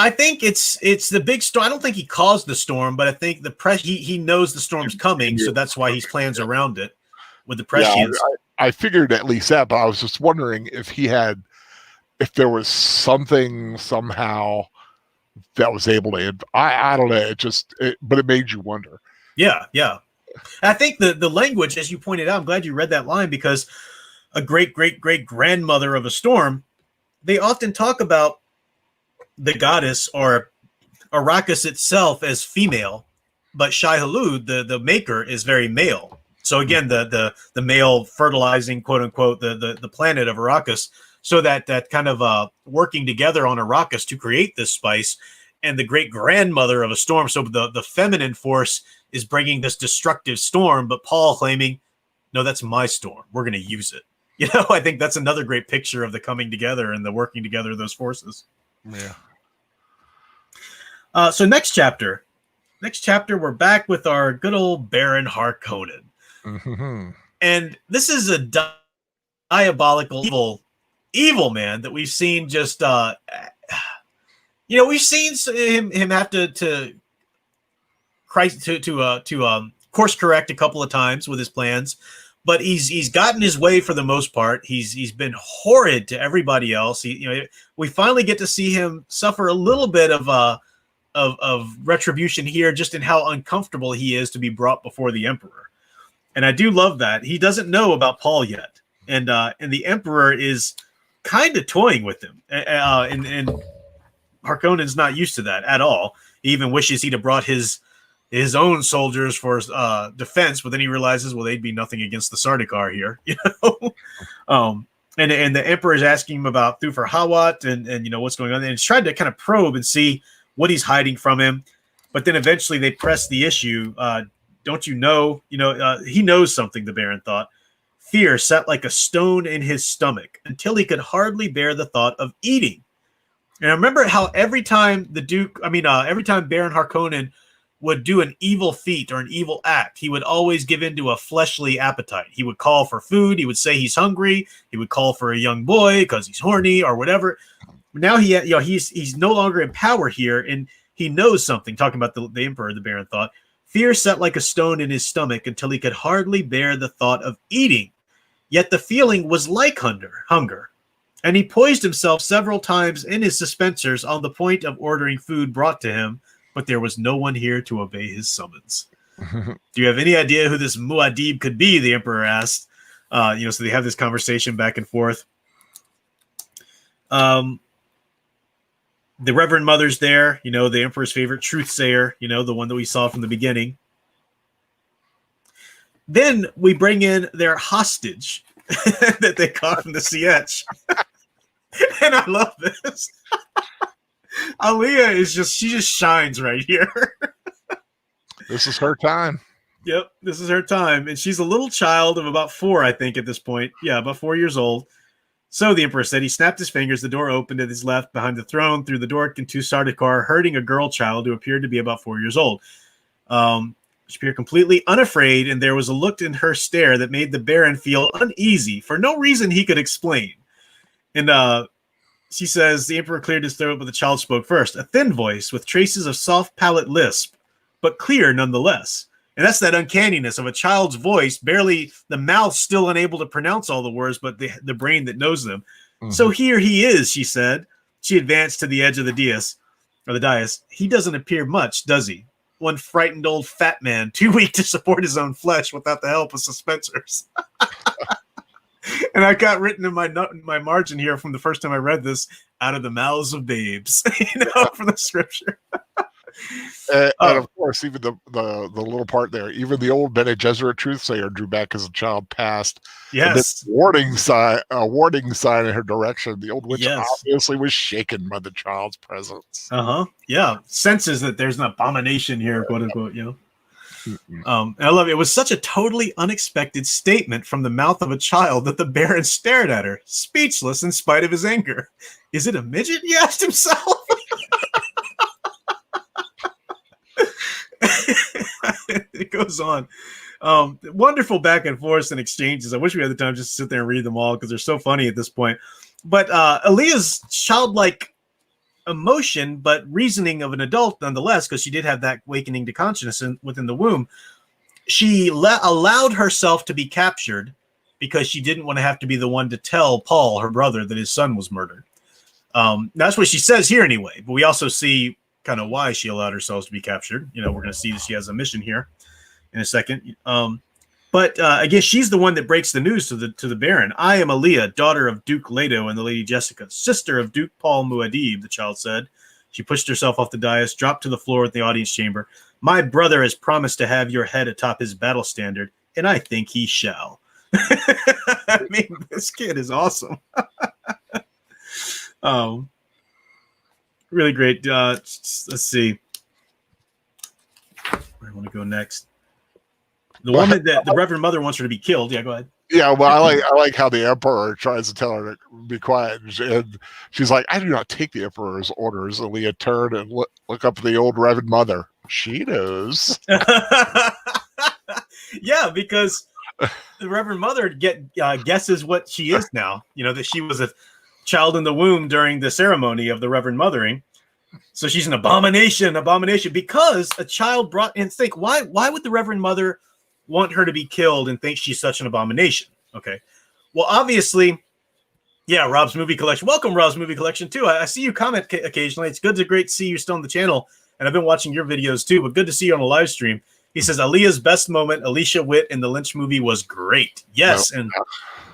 I think it's the big storm. I don't think he caused the storm, but I think he knows the storm's coming, so that's why he plans around it with the prescience. Yeah, I figured at least that, but I was just wondering if there was something somehow that was able to. I don't know. But it made you wonder. Yeah. I think the language, as you pointed out, I'm glad you read that line, because a great grandmother of a storm, they often talk about the goddess or Arrakis itself as female, but Shai-Hulud, the maker, is very male. So again, the male fertilizing, quote unquote, the planet of Arrakis, so that kind of working together on Arrakis to create this spice, and the great grandmother of a storm. So the feminine force is bringing this destructive storm, but Paul claiming, no, that's my storm. We're going to use it. I think that's another great picture of the coming together and the working together of those forces. Yeah. So next chapter, we're back with our good old Baron Harkonnen. Mm-hmm. And this is a diabolical evil man that we've seen just, we've seen him have to course correct a couple of times with his plans, but he's gotten his way for the most part. He's been horrid to everybody else. We finally get to see him suffer a little bit of retribution here, just in how uncomfortable he is to be brought before the Emperor. And I do love that he doesn't know about Paul yet, and the Emperor is kind of toying with him, and Harkonnen's not used to that at all. He even wishes he'd have brought his own soldiers for defense, but then he realizes, well, they'd be nothing against the Sardaukar here, And the Emperor is asking him about Thufir Hawat and what's going on, and he's trying to kind of probe and see what he's hiding from him. But then eventually they press the issue. Don't you know? He knows something, the Baron thought. Fear sat like a stone in his stomach until he could hardly bear the thought of eating. And I remember how every time Baron Harkonnen would do an evil feat or an evil act, he would always give in to a fleshly appetite. He would call for food. He would say he's hungry. He would call for a young boy because he's horny or whatever. Now he's no longer in power here, and he knows something. Talking about the Emperor, the Baron thought. Fear sat like a stone in his stomach until he could hardly bear the thought of eating. Yet the feeling was like hunger. And he poised himself several times in his suspensors on the point of ordering food brought to him, but there was no one here to obey his summons. Do you have any idea who this Muad'Dib could be? The Emperor asked. So they have this conversation back and forth. The Reverend Mother's there, the Emperor's favorite truth sayer, the one that we saw from the beginning. Then we bring in their hostage that they caught from the CH. And I love this. Aaliyah she just shines right here. This is her time. Yep, this is her time. And she's a little child of about 4, I think, at this point. Yeah, about 4 years old. So the Emperor said he snapped his fingers. The door opened at his left behind the throne. Through the door into Sardaukar, herding a girl child who appeared to be about 4 years old. She appeared completely unafraid, and there was a look in her stare that made the Baron feel uneasy for no reason he could explain. And she says the Emperor cleared his throat, but the child spoke first. A thin voice with traces of soft palate lisp, but clear nonetheless. And that's that uncanniness of a child's voice, barely the mouth still unable to pronounce all the words, but the brain that knows them. Mm-hmm. So here he is, she said. She advanced to the edge of the dais. He doesn't appear much, does he? One frightened old fat man, too weak to support his own flesh without the help of suspensors. And I got written in my margin here from the first time I read this, out of the mouths of babes, from the scripture. And of course, even the little part there, even the old Bene Gesserit truthsayer drew back as a child passed. Yes, a warning sign in her direction. The old witch obviously was shaken by the child's presence. Yeah, senses that there's an abomination here, quote unquote. I love it. It was such a totally unexpected statement from the mouth of a child that the Baron stared at her, speechless in spite of his anger. Is it a midget? He asked himself. It goes on. Wonderful back and forth and exchanges. I wish we had the time just to sit there and read them all because they're so funny at this point. But Aaliyah's childlike emotion, but reasoning of an adult nonetheless, because she did have that awakening to consciousness within the womb. She allowed herself to be captured because she didn't want to have to be the one to tell Paul, her brother, that his son was murdered. That's what she says here anyway. But we also see kind of why she allowed herself to be captured. We're going to see that she has a mission here in a second. But again, she's the one that breaks the news to the Baron. I am Aaliyah, daughter of Duke Leto and the Lady Jessica, sister of Duke Paul Muad'Dib, the child said. She pushed herself off the dais, dropped to the floor at the audience chamber. My brother has promised to have your head atop his battle standard, and I think he shall. I mean, this kid is awesome. Really great. Let's see. Where do I want to go next? The woman that the Reverend Mother wants her to be killed. Yeah, go ahead. Yeah, well, I like how the Emperor tries to tell her to be quiet, and she's like, "I do not take the Emperor's orders." And Leah turned and look up at the old Reverend Mother. She knows. Yeah, because the Reverend Mother guesses what she is now. That she was a child in the womb during the ceremony of the Reverend Mothering. So she's an abomination, because a child brought in. Think why would the Reverend Mother want her to be killed and think she's such an abomination? Okay, well, obviously, yeah. Rob's Movie Collection. Welcome, Rob's Movie Collection too. I see you comment occasionally. It's great to see you still on the channel, and I've been watching your videos too. But good to see you on the live stream. He says Aaliyah's best moment, Alicia Witt in the Lynch movie, was great. Yes, and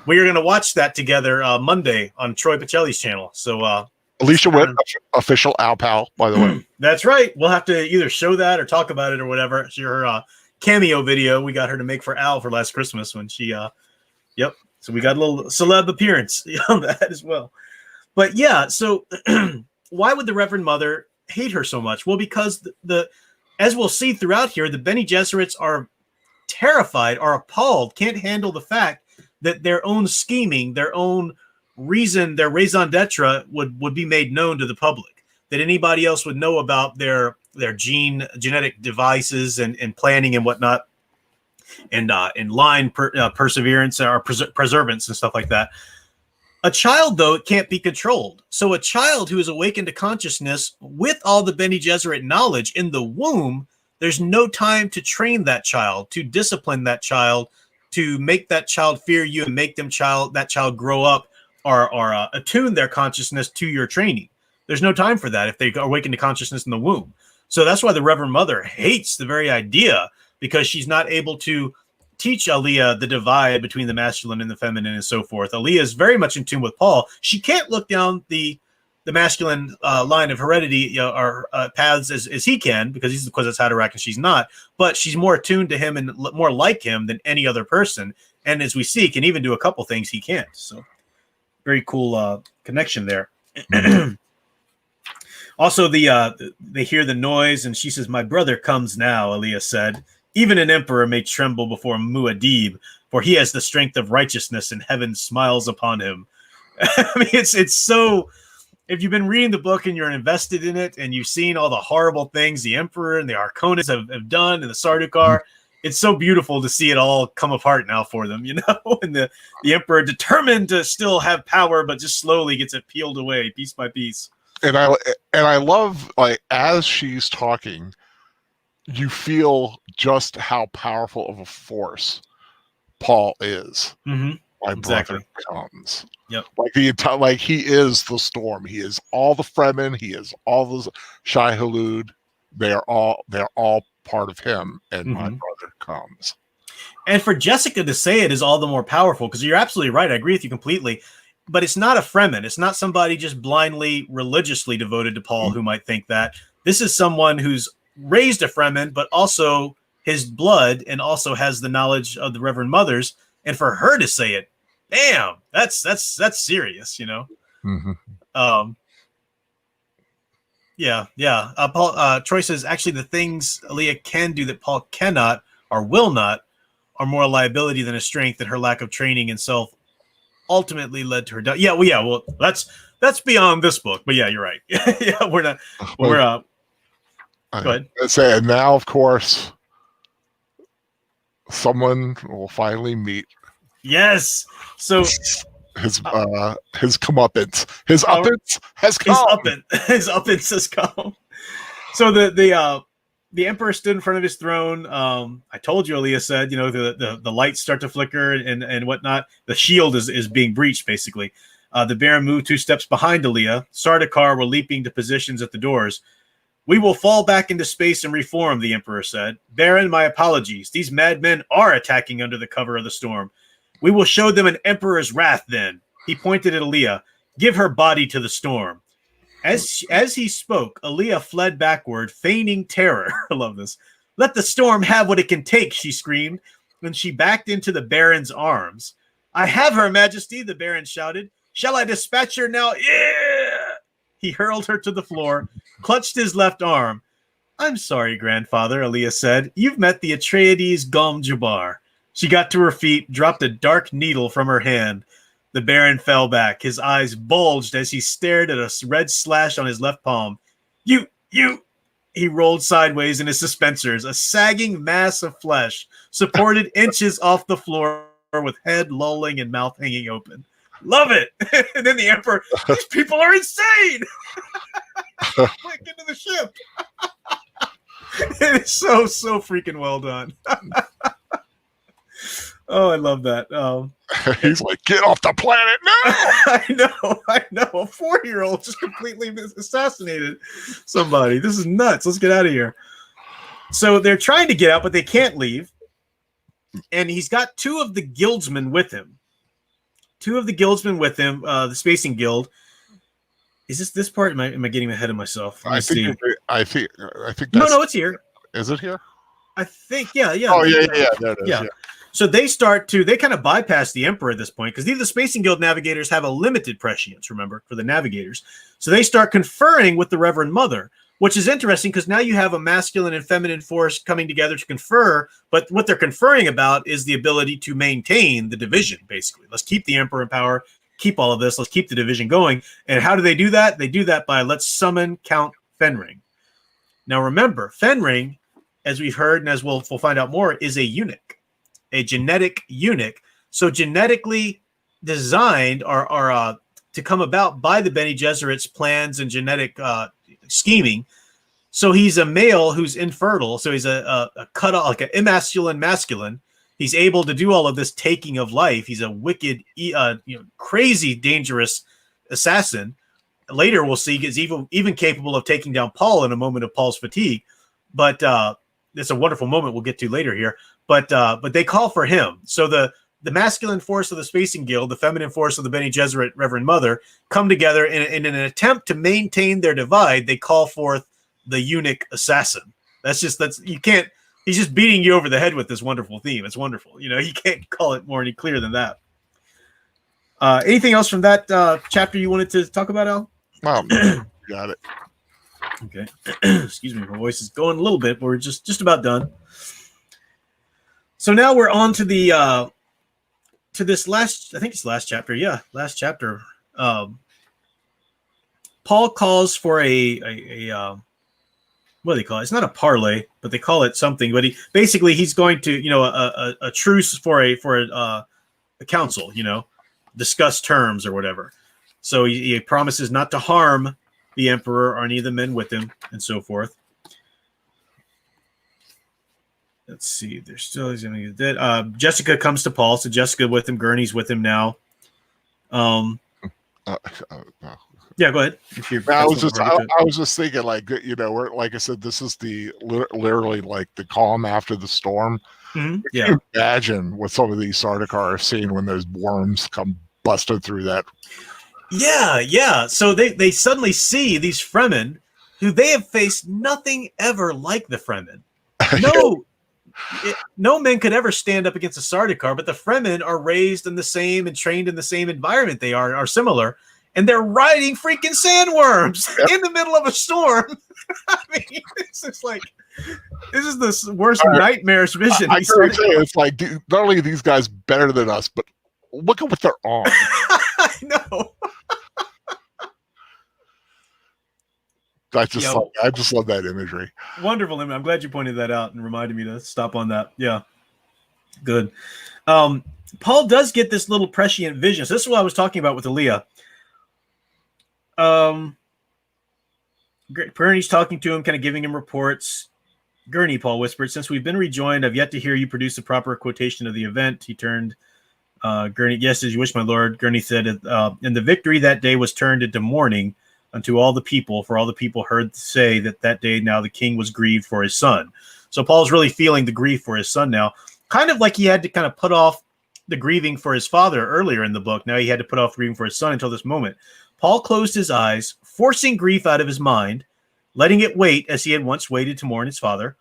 we are going to watch that together Monday on Troy Pacelli's channel. So Alicia Witt, official Owl Pal, by the way. That's right. We'll have to either show that or talk about it or whatever. It's her cameo video we got her to make for Al for last Christmas when she yep. So we got a little celeb appearance on that as well. But yeah, so why would the Reverend Mother hate her so much? Well, because as we'll see throughout here, the Bene Gesserits are terrified, are appalled, can't handle the fact that their own scheming, their own reason, their raison d'etre would be made known to the public, that anybody else would know about their genetic devices and planning and whatnot, and in line perseverance or preservance and stuff like that. A child, though, it can't be controlled. So a child who is awakened to consciousness with all the Bene Gesserit knowledge in the womb, there's no time to train that child, to discipline that child, to make that child fear you and make that child grow up or attune their consciousness to your training. There's no time for that if they awaken to consciousness in the womb. So that's why the Reverend Mother hates the very idea, because she's not able to teach Aaliyah the divide between the masculine and the feminine and so forth. Aaliyah is very much in tune with Paul. She can't look down the the masculine line of heredity are paths as he can, because he's the Kwisatz and she's not, but she's more attuned to him and more like him than any other person. And as we see, can even do a couple things he can't. So very cool connection there. Also, they hear the noise, and she says, "My brother comes now," Aaliyah said. "Even an emperor may tremble before Muad'Dib, for he has the strength of righteousness, and heaven smiles upon him." I mean, it's so. If you've been reading the book and you're invested in it, and you've seen all the horrible things the Emperor and the Arconans have done, and the Sardaukar, it's so beautiful to see it all come apart now for them, and the Emperor determined to still have power, but just slowly gets it peeled away piece by piece. And I love, like, as she's talking, you feel just how powerful of a force Paul is. Mm-hmm. My exactly. brother comes. Yep. Like the entire, like he is the storm. He is all the Fremen. He is all the Shai Hulud. They're all part of him. And my brother comes. And for Jessica to say it is all the more powerful, because you're absolutely right. I agree with you completely. But it's not a Fremen. It's not somebody just blindly, religiously devoted to Paul who might think that. This is someone who's raised a Fremen, but also his blood, and also has the knowledge of the Reverend Mothers. And for her to say it, damn, that's serious, Yeah. Paul, Troy says, actually, the things Aaliyah can do that Paul cannot or will not are more a liability than a strength, and her lack of training and self ultimately led to her death. Well, that's beyond this book, but yeah, you're right. Yeah, we're not. Go ahead. And now, of course, someone will finally meet. Yes. So his comeuppance. His uppance has come. His uppance has come. So the Emperor stood in front of his throne. I told you, Aaliyah said, the lights start to flicker and whatnot. The shield is being breached, basically. The Baron moved 2 steps behind Aaliyah. Sardaukar were leaping to positions at the doors. "We will fall back into space and reform," the Emperor said. "Baron, my apologies. These madmen are attacking under the cover of the storm. We will show them an Emperor's wrath then." He pointed at Aaliyah. "Give her body to the storm." As he spoke, Aaliyah fled backward, feigning terror. I love this. "Let the storm have what it can take," she screamed, and she backed into the Baron's arms. "I have her, Majesty," the Baron shouted. "Shall I dispatch her now?" Yeah! He hurled her to the floor, clutched his left arm. "I'm sorry, grandfather," Aaliyah said. "You've met the Atreides Gom Jabbar." She got to her feet, dropped a dark needle from her hand. The Baron fell back. His eyes bulged as he stared at a red slash on his left palm. You! He rolled sideways in his suspensors, a sagging mass of flesh, supported inches off the floor with head lolling and mouth hanging open. Love it. And then the Emperor, "These people are insane." Quick, into the ship. It is so freaking well done. Oh, I love that. He's like, "Get off the planet now." I know. A 4-year-old just completely assassinated somebody. This is nuts. Let's get out of here. So they're trying to get out, but they can't leave. And he's got 2 of the guildsmen with him. The Spacing Guild. Is this part? Am I getting ahead of myself? I think No, it's here. Is it here? I think, yeah. Oh, yeah. There it is, yeah. So they kind of bypass the Emperor at this point, because the Spacing Guild navigators have a limited prescience, remember, for the navigators. So they start conferring with the Reverend Mother, which is interesting because now you have a masculine and feminine force coming together to confer, but what they're conferring about is the ability to maintain the division, basically. Let's keep the Emperor in power, keep all of this, let's keep the division going. And how do they do that? They do that by let's summon Count Fenring. Now remember, Fenring, as we've heard and as we'll find out more, is a eunuch, a genetic eunuch. So genetically designed are to come about by the Bene Gesserit's plans and genetic scheming. So he's a male who's infertile. So he's a cut off, like an emasculine masculine. He's able to do all of this taking of life. He's a wicked, crazy, dangerous assassin. Later, we'll see he's even capable of taking down Paul in a moment of Paul's fatigue. But it's a wonderful moment we'll get to later here. But they call for him. So the masculine force of the Spacing Guild, the feminine force of the Bene Gesserit Reverend Mother, come together in an attempt to maintain their divide. They call forth the eunuch assassin. You can't. He's just beating you over the head with this wonderful theme. It's wonderful. You can't call it more any clearer than that. Anything else from that chapter you wanted to talk about, Al? Oh, you got it. Okay. Excuse me, my voice is going a little bit, but we're just about done. So now we're on to the to this last, I think it's last chapter. Yeah, last chapter. Paul calls for a what do they call it? It's not a parlay, but they call it something. But he's going to a truce for a council. Discuss terms or whatever. So he promises not to harm the emperor or any of the men with him, and so forth. Let's see. He's going to get dead. Jessica comes to Paul, so Jessica with him. Gurney's with him now. Yeah, go ahead. I was just thinking, we're, like I said, this is literally like the calm after the storm. Mm-hmm. Yeah. Can you imagine what some of these Sardaukar are seeing when those worms come busted through that? Yeah. So they suddenly see these Fremen, who they have faced nothing ever like the Fremen. No men could ever stand up against a Sardaukar, but the Fremen are raised in the same and trained in the same environment. They are similar. And they're riding freaking sandworms in the middle of a storm. I mean, this is the worst nightmarish vision. I agree with you. It's like, dude, not only are these guys better than us, but look at what they're on. I know. I just love that imagery. Wonderful image. I'm glad you pointed that out and reminded me to stop on that. Yeah, good. Paul does get this little prescient vision. So this is what I was talking about with Aaliyah. Gurney's talking to him, kind of giving him reports. Gurney, Paul whispered, since we've been rejoined, I've yet to hear you produce a proper quotation of the event. He turned Gurney, yes, as you wish, my lord. Gurney said, and the victory that day was turned into mourning unto all the people, for all the people heard say that day now the king was grieved for his son. So Paul's really feeling the grief for his son now, kind of like he had to kind of put off the grieving for his father earlier in the book. Now he had to put off grieving for his son until this moment. Paul closed his eyes, forcing grief out of his mind, letting it wait as he had once waited to mourn his father.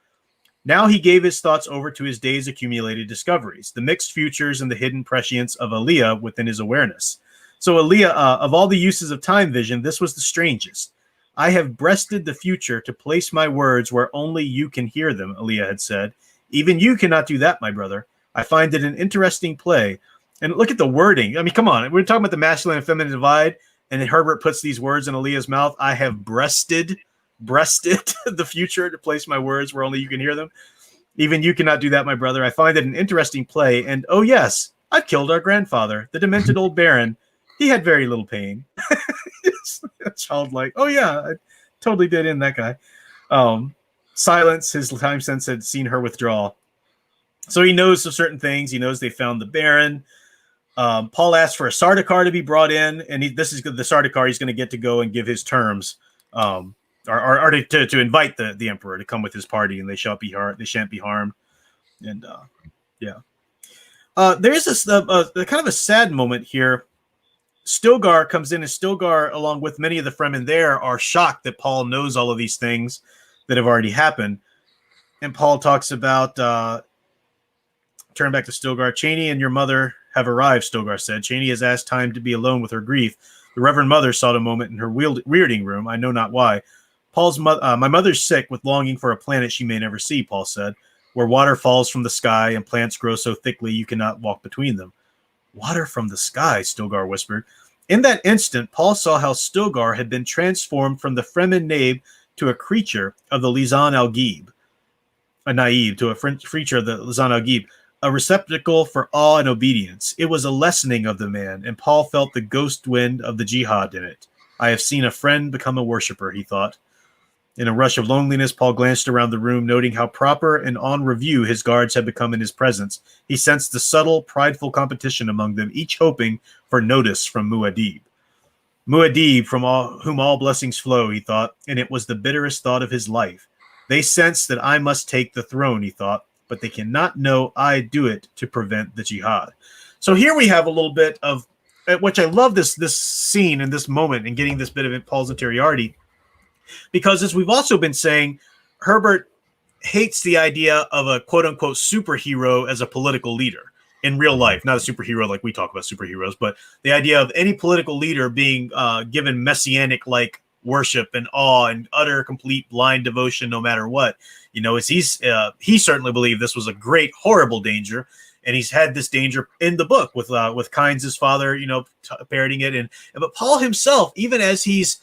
Now he gave his thoughts over to his day's accumulated discoveries, the mixed futures and the hidden prescience of Aaliyah within his awareness. So Aaliyah, of all the uses of time vision, this was the strangest. I have breasted the future to place my words where only you can hear them, Aaliyah had said. Even you cannot do that, my brother. I find it an interesting play. And look at the wording. I mean, come on. We're talking about the masculine and feminine divide. And then Herbert puts these words in Aaliyah's mouth. I have breasted the future to place my words where only you can hear them. Even you cannot do that, my brother. I find it an interesting play. And oh, yes, I killed our grandfather, the demented old baron. He had very little pain. It's childlike. Oh, yeah, I totally did in that guy. Silence. His time sense had seen her withdraw. So he knows of certain things. He knows they found the baron. Paul asked for a Sardaukar to be brought in, and this is the Sardaukar he's going to get to go and give his terms, or to invite the emperor to come with his party, and they shan't be harmed. And there is this kind of a sad moment here. Stilgar comes in, and Stilgar, along with many of the Fremen there, are shocked that Paul knows all of these things that have already happened. And Paul talks about, turn back to Stilgar, Cheney and your mother have arrived, Stilgar said. Cheney has asked time to be alone with her grief. The Reverend Mother sought a moment in her weirding room. I know not why. My mother's sick with longing for a planet she may never see, Paul said, where water falls from the sky and plants grow so thickly you cannot walk between them. Water from the sky, Stilgar whispered. In that instant, Paul saw how Stilgar had been transformed from the Fremen Naib to a creature of the Lisan al-Gib, a Naib to a creature of the Lisan al-Gib, a receptacle for awe and obedience. It was a lessening of the man, and Paul felt the ghost wind of the jihad in it. I have seen a friend become a worshiper, he thought. In a rush of loneliness, Paul glanced around the room, noting how proper and on review his guards had become in his presence. He sensed the subtle, prideful competition among them, each hoping for notice from Muad'Dib. Muad'Dib, from whom all blessings flow, he thought, and it was the bitterest thought of his life. They sensed that I must take the throne, he thought. but they cannot know I do it to prevent the jihad. So here we have a little bit of, which I love this scene and this moment and getting this bit of Paul's interiority, because as we've also been saying, Herbert hates the idea of a quote unquote superhero as a political leader in real life, not a superhero like we talk about superheroes, but the idea of any political leader being given messianic like worship and awe and utter complete blind devotion no matter what. He certainly believed this was a great horrible danger, and he's had this danger in the book with Kynes' father parodying it, but Paul himself, even as he's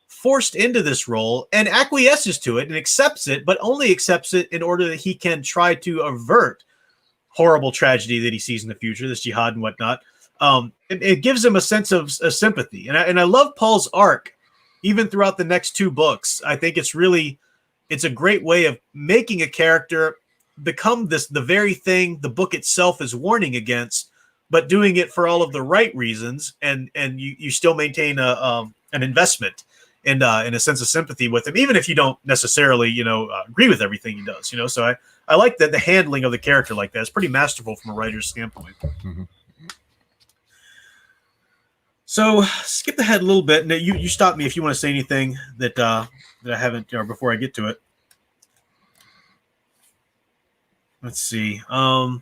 forced into this role and acquiesces to it and accepts it, but only accepts it in order that he can try to avert horrible tragedy that he sees in the future, this jihad and whatnot. It gives him a sense of sympathy. And I love Paul's arc, even throughout the next two books. I think it's a great way of making a character become the very thing the book itself is warning against, but doing it for all of the right reasons. And you still maintain an investment and a sense of sympathy with him, even if you don't necessarily, agree with everything he does, So I like that the handling of the character like that is pretty masterful from a writer's standpoint. Mm-hmm. So skip ahead a little bit. Now, you stop me if you want to say anything that I haven't, or before I get to it. Let's see. Paul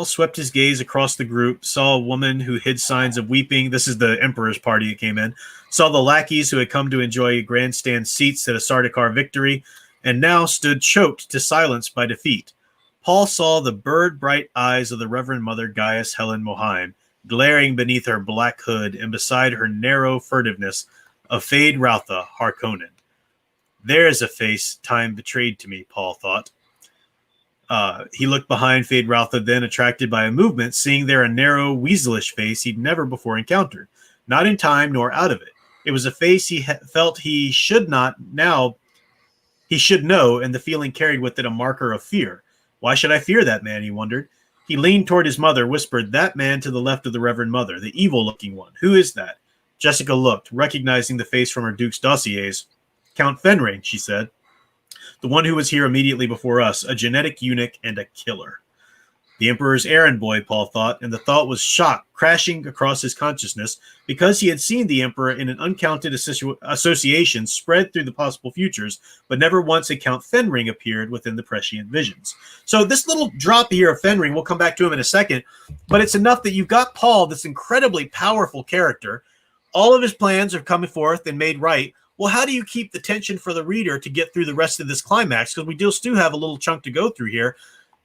swept his gaze across the group, saw a woman who hid signs of weeping. This is the Emperor's party that came in. Saw the lackeys who had come to enjoy grandstand seats at a Sardaukar victory, and now stood choked to silence by defeat. Paul saw the bird-bright eyes of the Reverend Mother Gaius Helen Moheim, glaring beneath her black hood, and beside her narrow furtiveness, of Fade Routha Harkonnen. There is a face time betrayed to me, Paul thought. He looked behind Fade Routha, then attracted by a movement, seeing there a narrow, weaselish face he'd never before encountered, not in time nor out of it. It was a face he felt he should not now. He should know, and the feeling carried with it a marker of fear. Why should I fear that man, he wondered. He leaned toward his mother, whispered, that man to the left of the Reverend Mother, the evil-looking one. Who is that? Jessica looked, recognizing the face from her Duke's dossiers. Count Fenring, she said. The one who was here immediately before us, a genetic eunuch and a killer. The Emperor's errand boy, Paul thought, and the thought was shock crashing across his consciousness because he had seen the Emperor in an uncounted association spread through the possible futures, but never once had Count Fenring appeared within the prescient visions. So this little drop here of Fenring, we'll come back to him in a second, but it's enough that you've got Paul, this incredibly powerful character. All of his plans are coming forth and made right. Well, how do you keep the tension for the reader to get through the rest of this climax? Because we still have a little chunk to go through here.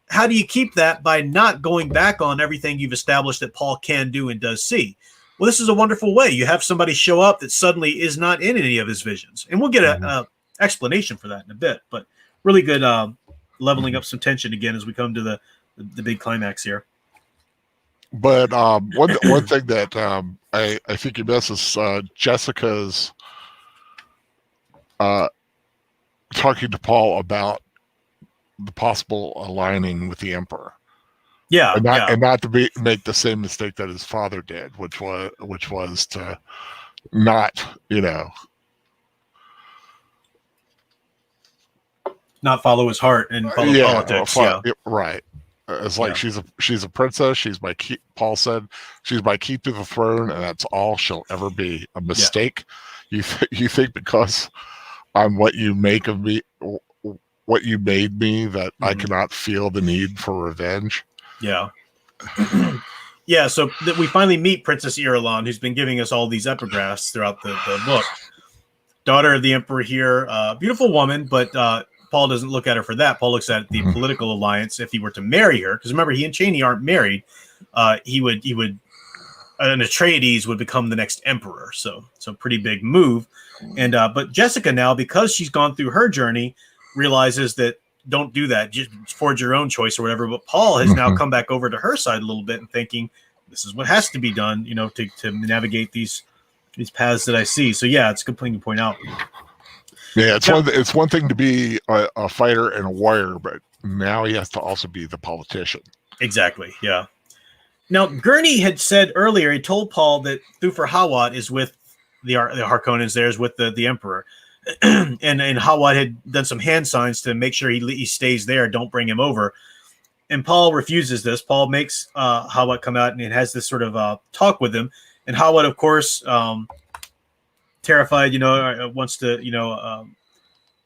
How do you keep that by not going back on everything you've established that Paul can do and does see? Well, this is a wonderful way. You have somebody show up that suddenly is not in any of his visions. And we'll get an explanation for that in a bit. But really good leveling up some tension again as we come to the big climax here. But one thing that I think you miss is Jessica's talking to Paul about the possible aligning with the Emperor. Yeah, and not to make the same mistake that his father did, which was to not, not follow his heart and follow politics. Right. It's like she's a princess. Paul said she's my key to the throne, and that's all she'll ever be. A mistake. Yeah. You think because I'm what you make of me, what you made me, that I cannot feel the need for revenge. Yeah. Yeah. So we finally meet Princess Irulan, who's been giving us all these epigraphs throughout the book. Daughter of the Emperor here, beautiful woman, but Paul doesn't look at her for that. Paul looks at the political alliance. If he were to marry her, because remember, he and Chani aren't married, he would an Atreides would become the next emperor. So pretty big move. And but Jessica now, because she's gone through her journey, realizes that don't do that, just forge your own choice or whatever. But Paul has now come back over to her side a little bit and thinking this is what has to be done, to navigate these paths that I see. So yeah, it's a good thing to point out. Yeah, it's one thing to be a fighter and a warrior, but now he has to also be the politician. Exactly. Yeah. Now Gurney had said earlier, he told Paul that Thufir Hawat is with the Harkonnens. There's with the Emperor. and Hawat had done some hand signs to make sure he stays there. Don't bring him over. And Paul refuses this. Paul makes Hawat come out and has this sort of talk with him. And Hawat, of course, terrified, wants to,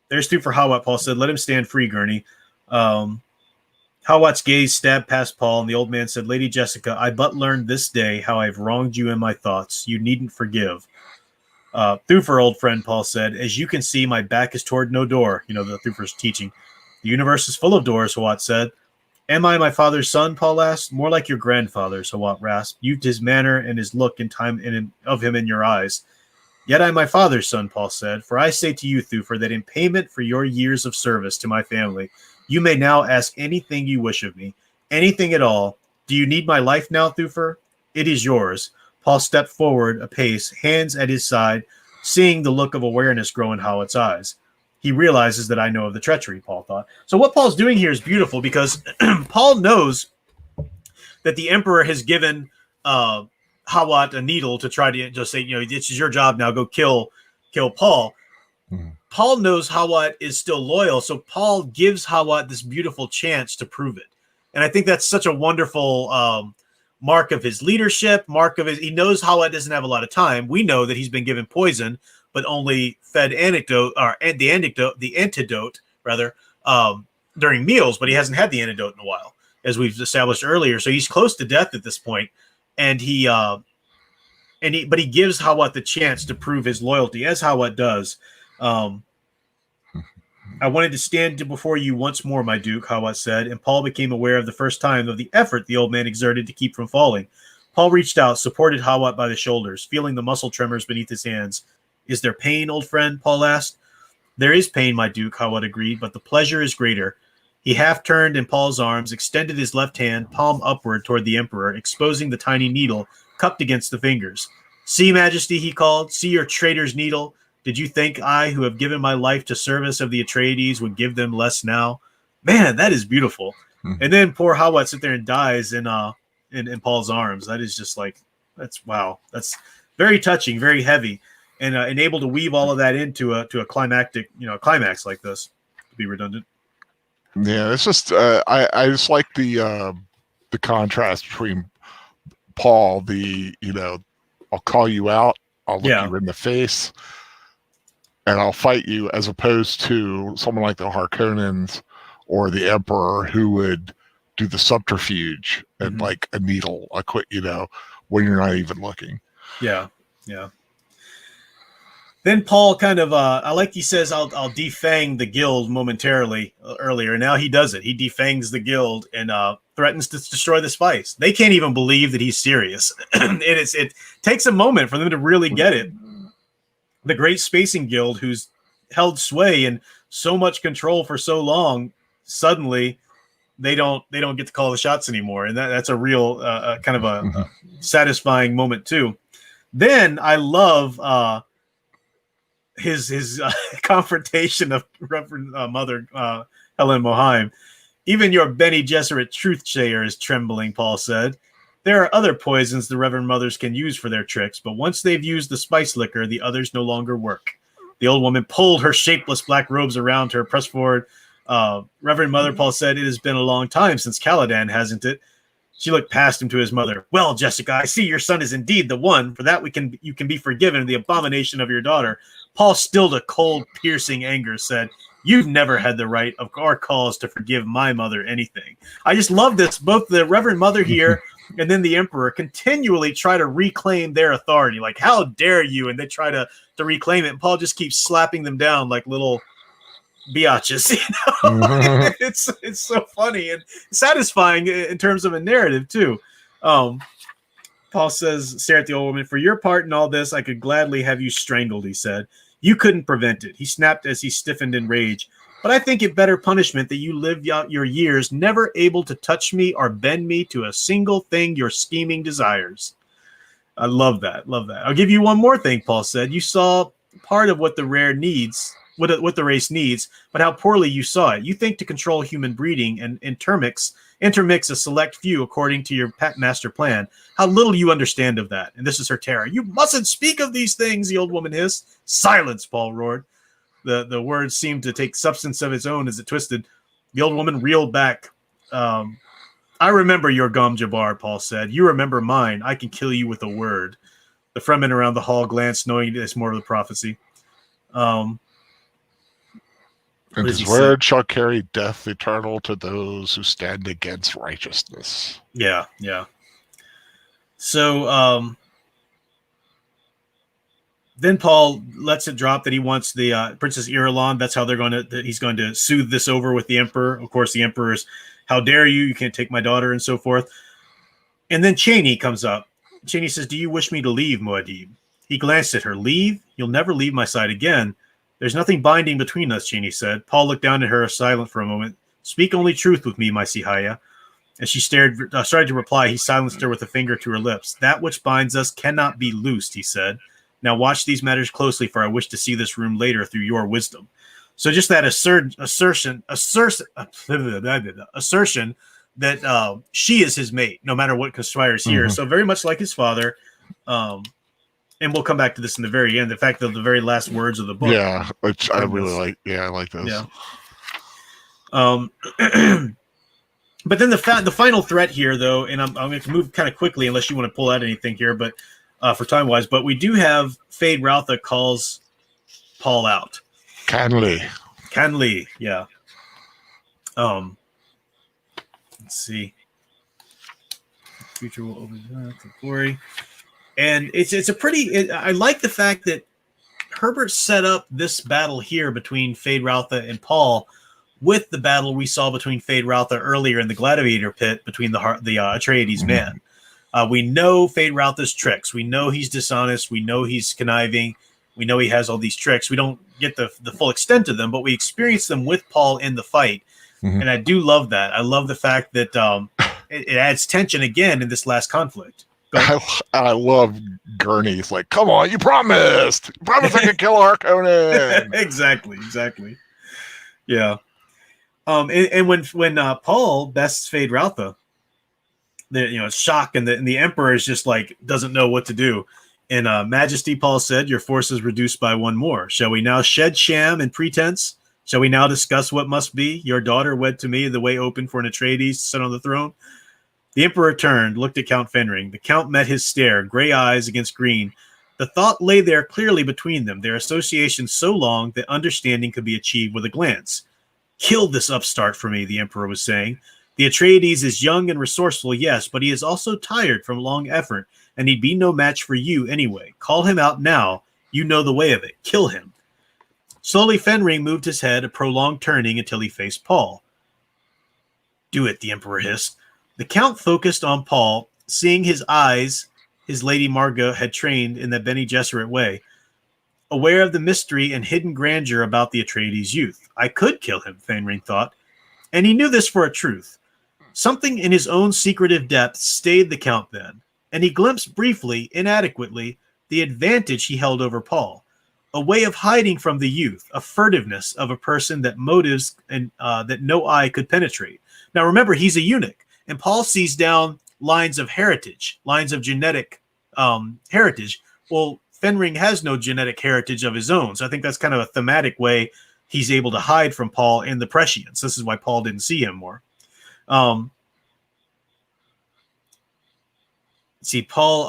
there's two for Hawat. Paul said, "Let him stand free, Gurney." Hawat's gaze stabbed past Paul, and the old man said, "Lady Jessica, I but learned this day how I've wronged you in my thoughts. You needn't forgive." Thufir, old friend, Paul said, "As you can see, my back is toward no door." The Thufir's teaching. "The universe is full of doors," Hawat said. "Am I my father's son?" Paul asked. "More like your grandfather's," Hawat rasped. "You've his manner and his look and time of him in your eyes." "Yet I'm my father's son," Paul said. "For I say to you, Thufir, that in payment for your years of service to my family, you may now ask anything you wish of me, anything at all. Do you need my life now, Thufir? It is yours." Paul stepped forward a pace, hands at his side, seeing the look of awareness grow in Hawat's eyes. He realizes that I know of the treachery, Paul thought. So what Paul's doing here is beautiful because Paul knows that the Emperor has given Hawat a needle to try to just say, this is your job now, go kill Paul. Paul knows Hawat is still loyal, so Paul gives Hawat this beautiful chance to prove it. And I think that's such a wonderful mark of his leadership, he knows Hawat doesn't have a lot of time. We know that he's been given poison, but only fed the antidote during meals, but he hasn't had the antidote in a while, as we've established earlier. So he's close to death at this point, and he gives Hawat the chance to prove his loyalty, as Hawat does. "I wanted to stand before you once more, my Duke," Hawat said, and Paul became aware of the first time of the effort the old man exerted to keep from falling. Paul reached out, supported Hawat by the shoulders, feeling the muscle tremors beneath his hands. "Is there pain, old friend?" Paul asked. "There is pain, my Duke," Hawat agreed, "but the pleasure is greater." He half turned in Paul's arms, extended his left hand, palm upward toward the Emperor, exposing the tiny needle cupped against the fingers. "See, Majesty," he called, "see your traitor's needle. Did you think I, who have given my life to service of the Atreides, would give them less now?" Man, that is beautiful. And then poor Hawat sits there and dies in Paul's arms. That is just like, wow. That's very touching, very heavy, and able to weave all of that into a climactic, climax like this, to be redundant. Yeah, it's just I just like the contrast between Paul, I'll call you out, I'll look you in the face, and I'll fight you, as opposed to someone like the Harkonnens or the Emperor, who would do the subterfuge and like a needle, when you're not even looking. Yeah. Then Paul kind of, he says, I'll defang the guild momentarily earlier. Now he does it. He defangs the guild and threatens to destroy the spice. They can't even believe that he's serious. It takes a moment for them to really get it. The Great Spacing Guild, who's held sway and so much control for so long, suddenly they don't get to call the shots anymore. And that's a real kind of a satisfying moment too. Then I love his confrontation of Reverend Mother Helen Mohiam. "Even your Bene Gesserit truth-sayer is trembling," Paul said. "There are other poisons the Reverend Mothers can use for their tricks, but once they've used the spice liquor, the others no longer work." The old woman pulled her shapeless black robes around her, pressed forward. "Reverend Mother," Paul said, "it has been a long time since Caladan, hasn't it?" She looked past him to his mother. "Well, Jessica, I see your son is indeed the one. For that you can be forgiven the abomination of your daughter." Paul, stilled a cold, piercing anger, said, "You've never had the right of our cause to forgive my mother anything." I just love this. Both the Reverend Mother here and then the Emperor continually try to reclaim their authority. Like, how dare you? And they try to reclaim it. And Paul just keeps slapping them down like little biatches. It's so funny and satisfying in terms of a narrative too. Paul says, stare at the old woman. "For your part in all this, I could gladly have you strangled," he said. "You couldn't prevent it." He snapped as he stiffened in rage. "But I think it better punishment that you live out your years never able to touch me or bend me to a single thing your scheming desires." I love that. "I'll give you one more thing," Paul said. "You saw part of what the rare needs, what the race needs, but how poorly you saw it. You think to control human breeding and intermix a select few according to your master plan. How little you understand of that." And this is her terror. "You mustn't speak of these things," the old woman hissed. "Silence," Paul roared. The words seemed to take substance of its own as it twisted. The old woman reeled back. I remember your gum, Jabbar, Paul said. You remember mine. I can kill you with a word. The Fremen around the hall glanced, knowing it's more of the prophecy. And his word shall carry death eternal to those who stand against righteousness. Yeah. So then Paul lets it drop that he wants the Princess Irulan. That's how he's going to soothe this over with the Emperor. Of course, the Emperor is, how dare you? You can't take my daughter, and so forth. And then Cheney comes up. Cheney says, do you wish me to leave, Muad'Dib? He glanced at her. Leave? You'll never leave my side again. There's nothing binding between us, Cheney said. Paul looked down at her, silent for a moment. Speak only truth with me, my Sihaya. As she started to reply, he silenced her with a finger to her lips. That which binds us cannot be loosed, he said. Now watch these matters closely, for I wish to see this room later through your wisdom. So just that assertion that she is his mate, no matter what conspires here. So very much like his father. And we'll come back to this in the very end. The fact that the very last words of the book. Yeah, which I really like. Yeah, I like those. Yeah. But then the final threat here, though, and I'm going to move kind of quickly unless you want to pull out anything here, but for time wise. But we do have Fade Routha calls Paul out. Canley, yeah. Let's see. Future will open to glory. And it's a pretty. I like the fact that Herbert set up this battle here between Fade Routha and Paul with the battle we saw between Fade Routha earlier in the Gladiator Pit between the Atreides men. We know Fade Routha's tricks. We know he's dishonest. We know he's conniving. We know he has all these tricks. We don't get the full extent of them, but we experience them with Paul in the fight. And I do love that. I love the fact that it adds tension again in this last conflict. I love Gurney's like, come on, you promised. You promised I could kill Harkonnen. Exactly. Yeah. And when Paul bests Fade Routha, it's shock, and the Emperor is just like doesn't know what to do. And Majesty, Paul said, your force is reduced by one more. Shall we now shed sham and pretense? Shall we now discuss what must be? Your daughter wed to me, the way open for an Atreides to sit on the throne. The Emperor turned, looked at Count Fenring. The Count met his stare, gray eyes against green. The thought lay there clearly between them, their association so long that understanding could be achieved with a glance. Kill this upstart for me, the Emperor was saying. The Atreides is young and resourceful, yes, but he is also tired from long effort, and he'd be no match for you anyway. Call him out now. You know the way of it. Kill him. Slowly, Fenring moved his head, a prolonged turning until he faced Paul. Do it, the Emperor hissed. The Count focused on Paul, seeing his eyes his Lady Margot had trained in the Bene Gesserit way, aware of the mystery and hidden grandeur about the Atreides youth. I could kill him, Fenring thought, and he knew this for a truth. Something in his own secretive depths stayed the Count then, and he glimpsed briefly, inadequately, the advantage he held over Paul, a way of hiding from the youth, a furtiveness of a person that motives and that no eye could penetrate. Now remember, he's a eunuch. And Paul sees down lines of heritage, lines of genetic heritage. Well, Fenring has no genetic heritage of his own. So I think that's kind of a thematic way he's able to hide from Paul and the Prescients. This is why Paul didn't see him more. See, Paul,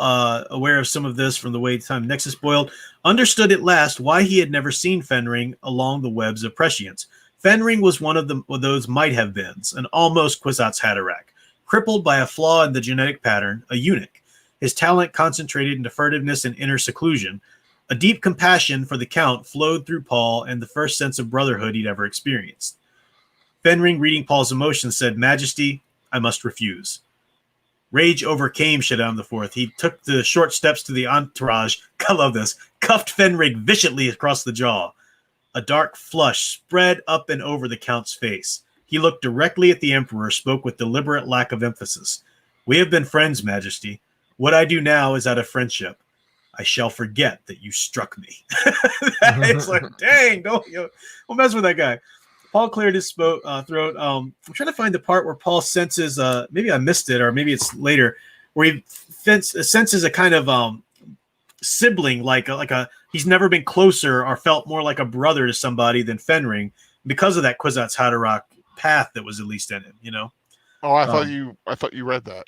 aware of some of this from the way time Nexus boiled, understood at last why he had never seen Fenring along the webs of Prescients. Fenring was one of those might-have-beens, an almost Kwisatz Haderach. Crippled by a flaw in the genetic pattern, a eunuch, his talent concentrated into furtiveness and inner seclusion. A deep compassion for the Count flowed through Paul and the first sense of brotherhood he'd ever experienced. Fenring, reading Paul's emotions, said, Majesty, I must refuse. Rage overcame Shaddam IV. He took the short steps to the entourage, I love this, cuffed Fenring viciously across the jaw. A dark flush spread up and over the Count's face. He looked directly at the Emperor, spoke with deliberate lack of emphasis. We have been friends, Majesty. What I do now is out of friendship. I shall forget that you struck me. It's like, dang, don't mess with that guy. Paul cleared his throat. I'm trying to find the part where Paul senses, maybe I missed it, or maybe it's later, where he senses a kind of sibling, like a he's never been closer or felt more like a brother to somebody than Fenring because of that Kwisatz Haderach path that was at least in him, you know. Oh, I thought you read that.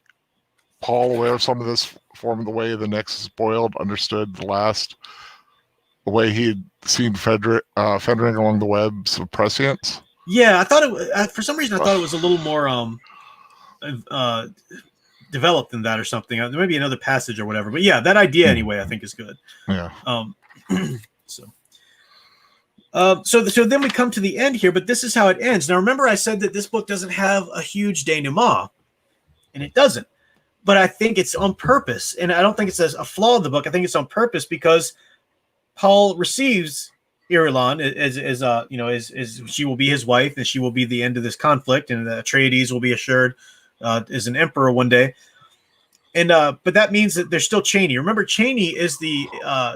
Paul, aware of some of this form of the way the Nexus boiled, understood the way he'd seen Fendring along the webs of prescience. Yeah, I thought for some reason I thought it was a little more developed than that or something. There may be another passage or whatever, but yeah, that idea anyway I think is good. Yeah. So then we come to the end here, but this is how it ends. Now remember, I said that this book doesn't have a huge denouement, and it doesn't. But I think it's on purpose, and I don't think it's a flaw in the book. I think it's on purpose because Paul receives Irulan as she will be his wife, and she will be the end of this conflict, and Atreides will be assured as an emperor one day. And but that means that there's still Chani. Remember, Chani is the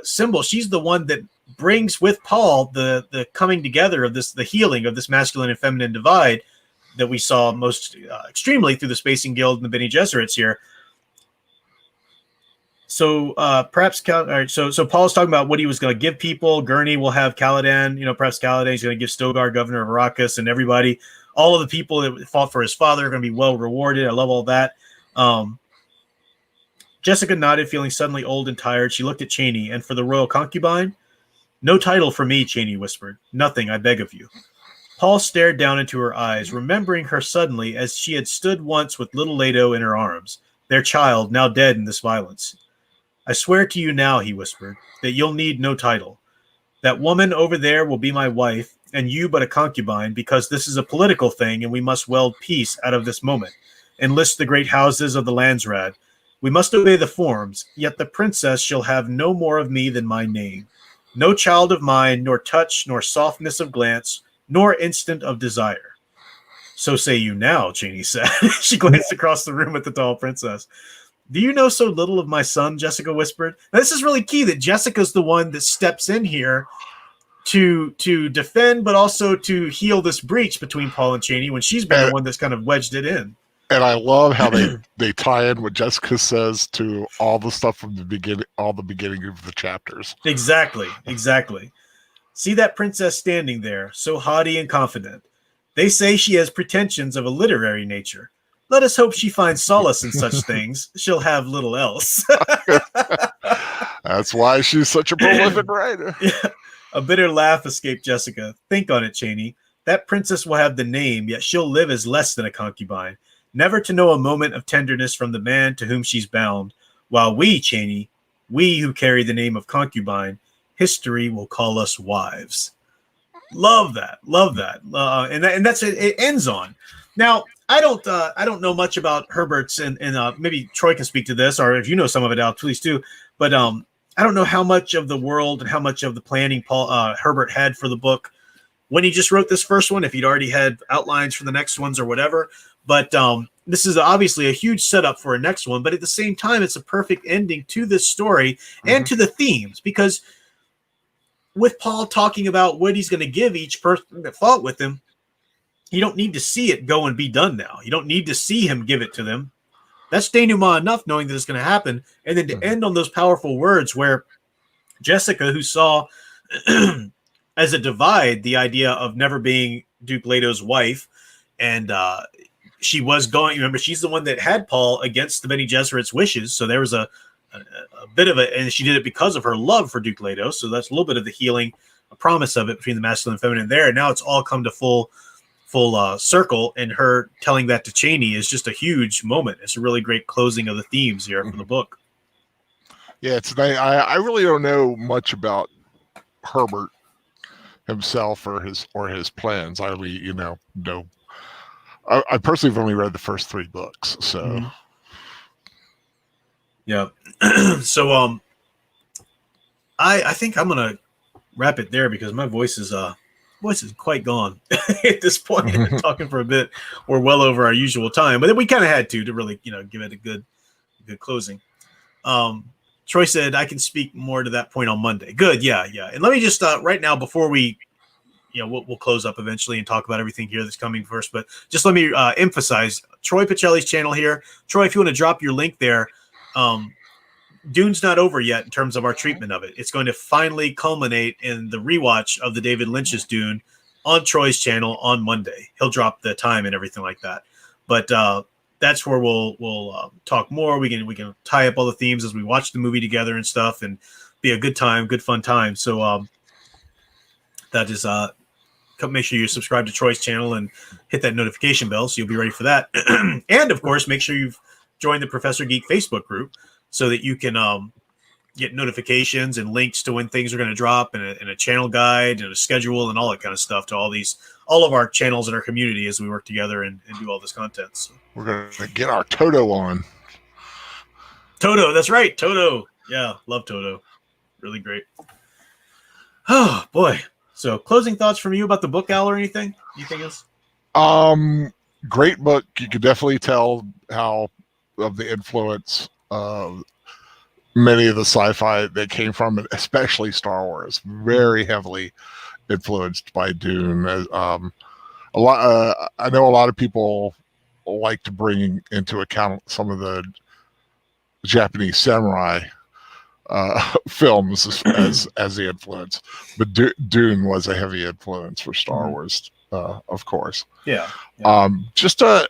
symbol. She's the one that brings with Paul the coming together of the healing of this masculine and feminine divide that we saw most extremely through the Spacing Guild and the Bene Gesserits here. So perhaps so Paul's talking about what he was going to give people. Gurney will have Caladan, perhaps Caladan is going to give Stilgar, governor of Arrakis, and everybody, all of the people that fought for his father are going to be well rewarded. I love all that. Jessica nodded, feeling suddenly old and tired. She looked at Chani, and for the royal concubine, no title for me, Chani whispered. Nothing, I beg of you. Paul stared down into her eyes, remembering her suddenly as she had stood once with little Leto in her arms, their child, now dead in this violence. I swear to you now, he whispered, that you'll need no title. That woman over there will be my wife, and you but a concubine, because this is a political thing, and we must weld peace out of this moment. Enlist the great houses of the Landsraad. We must obey the forms, yet the princess shall have no more of me than my name. No child of mine, nor touch, nor softness of glance, nor instant of desire. So say you now, Chani said. She glanced across the room at the tall princess. Do you know so little of my son? Jessica whispered. Now, this is really key that Jessica's the one that steps in here to defend, but also to heal this breach between Paul and Chani when she's been the one that's kind of wedged it in. And I love how they tie in what Jessica says to all the stuff from the beginning, all the beginning of the chapters. Exactly. See that princess standing there, so haughty and confident. They say she has pretensions of a literary nature. Let us hope she finds solace in such things. She'll have little else. That's why she's such a prolific writer. Yeah. A bitter laugh escaped Jessica. Think on it, Chani. That princess will have the name, yet she'll live as less than a concubine, never to know a moment of tenderness from the man to whom she's bound. While we, Chani, we who carry the name of concubine, history will call us wives. Love that. And that's it ends on. Now, I don't know much about Herbert's, and maybe Troy can speak to this, or if you know some of it out, please do. But I don't know how much of the world and how much of the planning Paul Herbert had for the book when he just wrote this first one, if he'd already had outlines for the next ones or whatever. But this is obviously a huge setup for a next one. But at the same time, it's a perfect ending to this story and to the themes, because with Paul talking about what he's going to give each person that fought with him, you don't need to see it go and be done now. You don't need to see him give it to them. That's denouement enough, knowing that it's going to happen. And then to end on those powerful words where Jessica, who saw as a divide the idea of never being Duke Leto's wife, and she was going, remember, she's the one that had Paul against the Bene Gesserit's wishes. So there was a bit of and she did it because of her love for Duke Leto. So that's a little bit of the healing, a promise of it between the masculine and feminine there. And now it's all come to full circle, and her telling that to Chani is just a huge moment. It's a really great closing of the themes here for the book. Yeah, it's nice. I really don't know much about Herbert himself or his plans. I really, know. I personally have only read the first 3 books, so yeah. So I think I'm gonna wrap it there because my voice is quite gone at this point. I've been talking for a bit. We're well over our usual time, but then we kind of had to really, give it a good closing. Troy said, I can speak more to that point on Monday. Good. Yeah. And let me just, right now, before we, we'll close up eventually and talk about everything here that's coming first, but just let me emphasize Troy Pacelli's channel here. Troy, if you want to drop your link there, Dune's not over yet in terms of our treatment of it. It's going to finally culminate in the rewatch of the David Lynch's Dune on Troy's channel on Monday. He'll drop the time and everything like that. But that's where we'll talk more. We can tie up all the themes as we watch the movie together and stuff, and be a good time, good fun time. So that is make sure you subscribe to Troy's channel and hit that notification bell so you'll be ready for that. And of course, make sure you've joined the Professor Geek Facebook group so that you can get notifications and links to when things are going to drop, and a channel guide and a schedule and all that kind of stuff to all of our channels in our community as we work together and do all this content. So we're going to get our Toto on. Toto, that's right. Toto. Yeah, love Toto. Really great. Oh, boy. So closing thoughts from you about the book, Al, or anything? Anything else? Great book. You could definitely tell how of the influence of many of the sci-fi that came from it, especially Star Wars, very heavily influenced by Dune. I know a lot of people like to bring into account some of the Japanese samurai films as the influence, but Dune was a heavy influence for Star Wars, of course. Yeah. Just a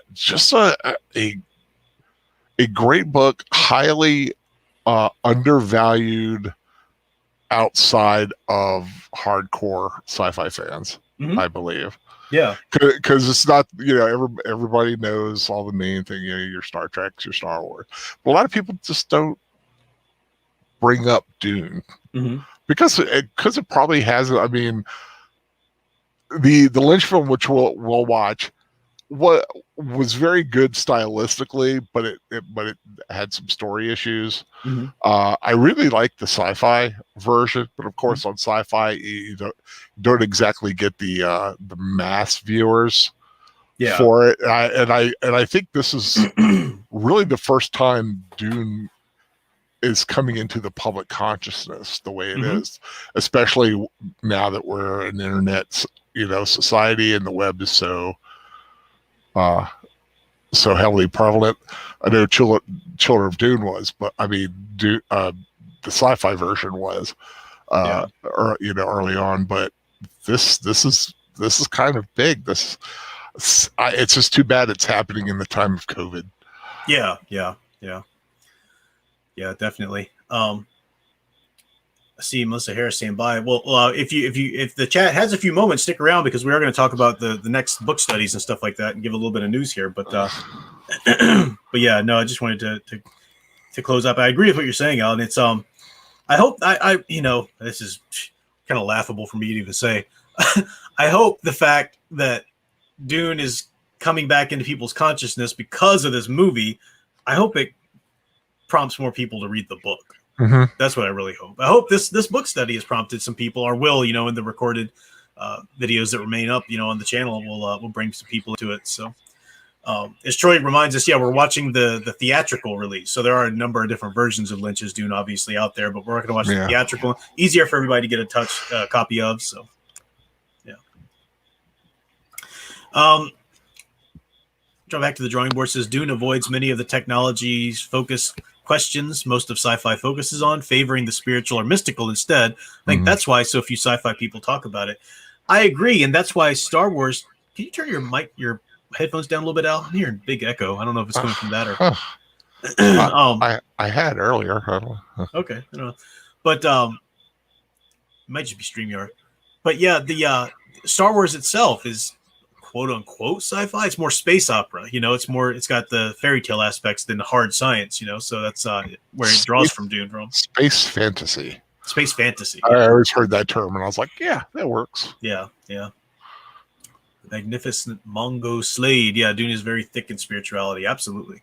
great book, highly undervalued outside of hardcore sci-fi fans, I believe. Yeah, because it's not, everybody knows all the main thing, your Star Trek, your Star Wars, but a lot of people just don't bring up Dune because it probably has. I mean, the Lynch film, which we'll watch, was very good stylistically, but it had some story issues. I really like the sci-fi version, but of course on sci-fi you don't exactly get the mass viewers for it. And I think this is really the first time Dune is coming into the public consciousness the way it is, especially now that we're an internet society and the web is so heavily prevalent. I know Children of Dune was, but I mean, the sci-fi version was, early on. But this is kind of big. It's just too bad it's happening in the time of COVID. Yeah, definitely. I see Melissa Harris saying bye. Well, if the chat has a few moments, stick around because we are going to talk about the next book studies and stuff like that, and give a little bit of news here. But but yeah, no, I just wanted to close up. I agree with what you're saying, Alan. It's I hope I this is kind of laughable for me to even say. I hope the fact that Dune is coming back into people's consciousness because of this movie, I hope it prompts more people to read the book. That's what I really hope. I hope this book study has prompted some people, or will, in the recorded videos that remain up, on the channel, will bring some people into it. So as Troy reminds us, we're watching the theatrical release. So there are a number of different versions of Lynch's Dune obviously out there, but we're going to watch the theatrical, easier for everybody to get a copy of. So Jump back to the drawing board. Says Dune avoids many of the technology's focus questions most of sci-fi focuses on, favoring the spiritual or mystical instead. I think that's why so few sci-fi people talk about it. I agree, and that's why Star Wars. Can you turn your headphones down a little bit, Al? I'm hearing big echo. I don't know if it's coming from that or. I had earlier. Okay, I don't know, but it might just be StreamYard. But yeah, the Star Wars itself is quote unquote sci-fi. It's more space opera, it's got the fairy tale aspects than the hard science, so that's where it draws from Dune from. Space fantasy. I always heard that term and I was like, yeah, that works. Yeah. Magnificent Mongo Slade. Yeah, Dune is very thick in spirituality. Absolutely.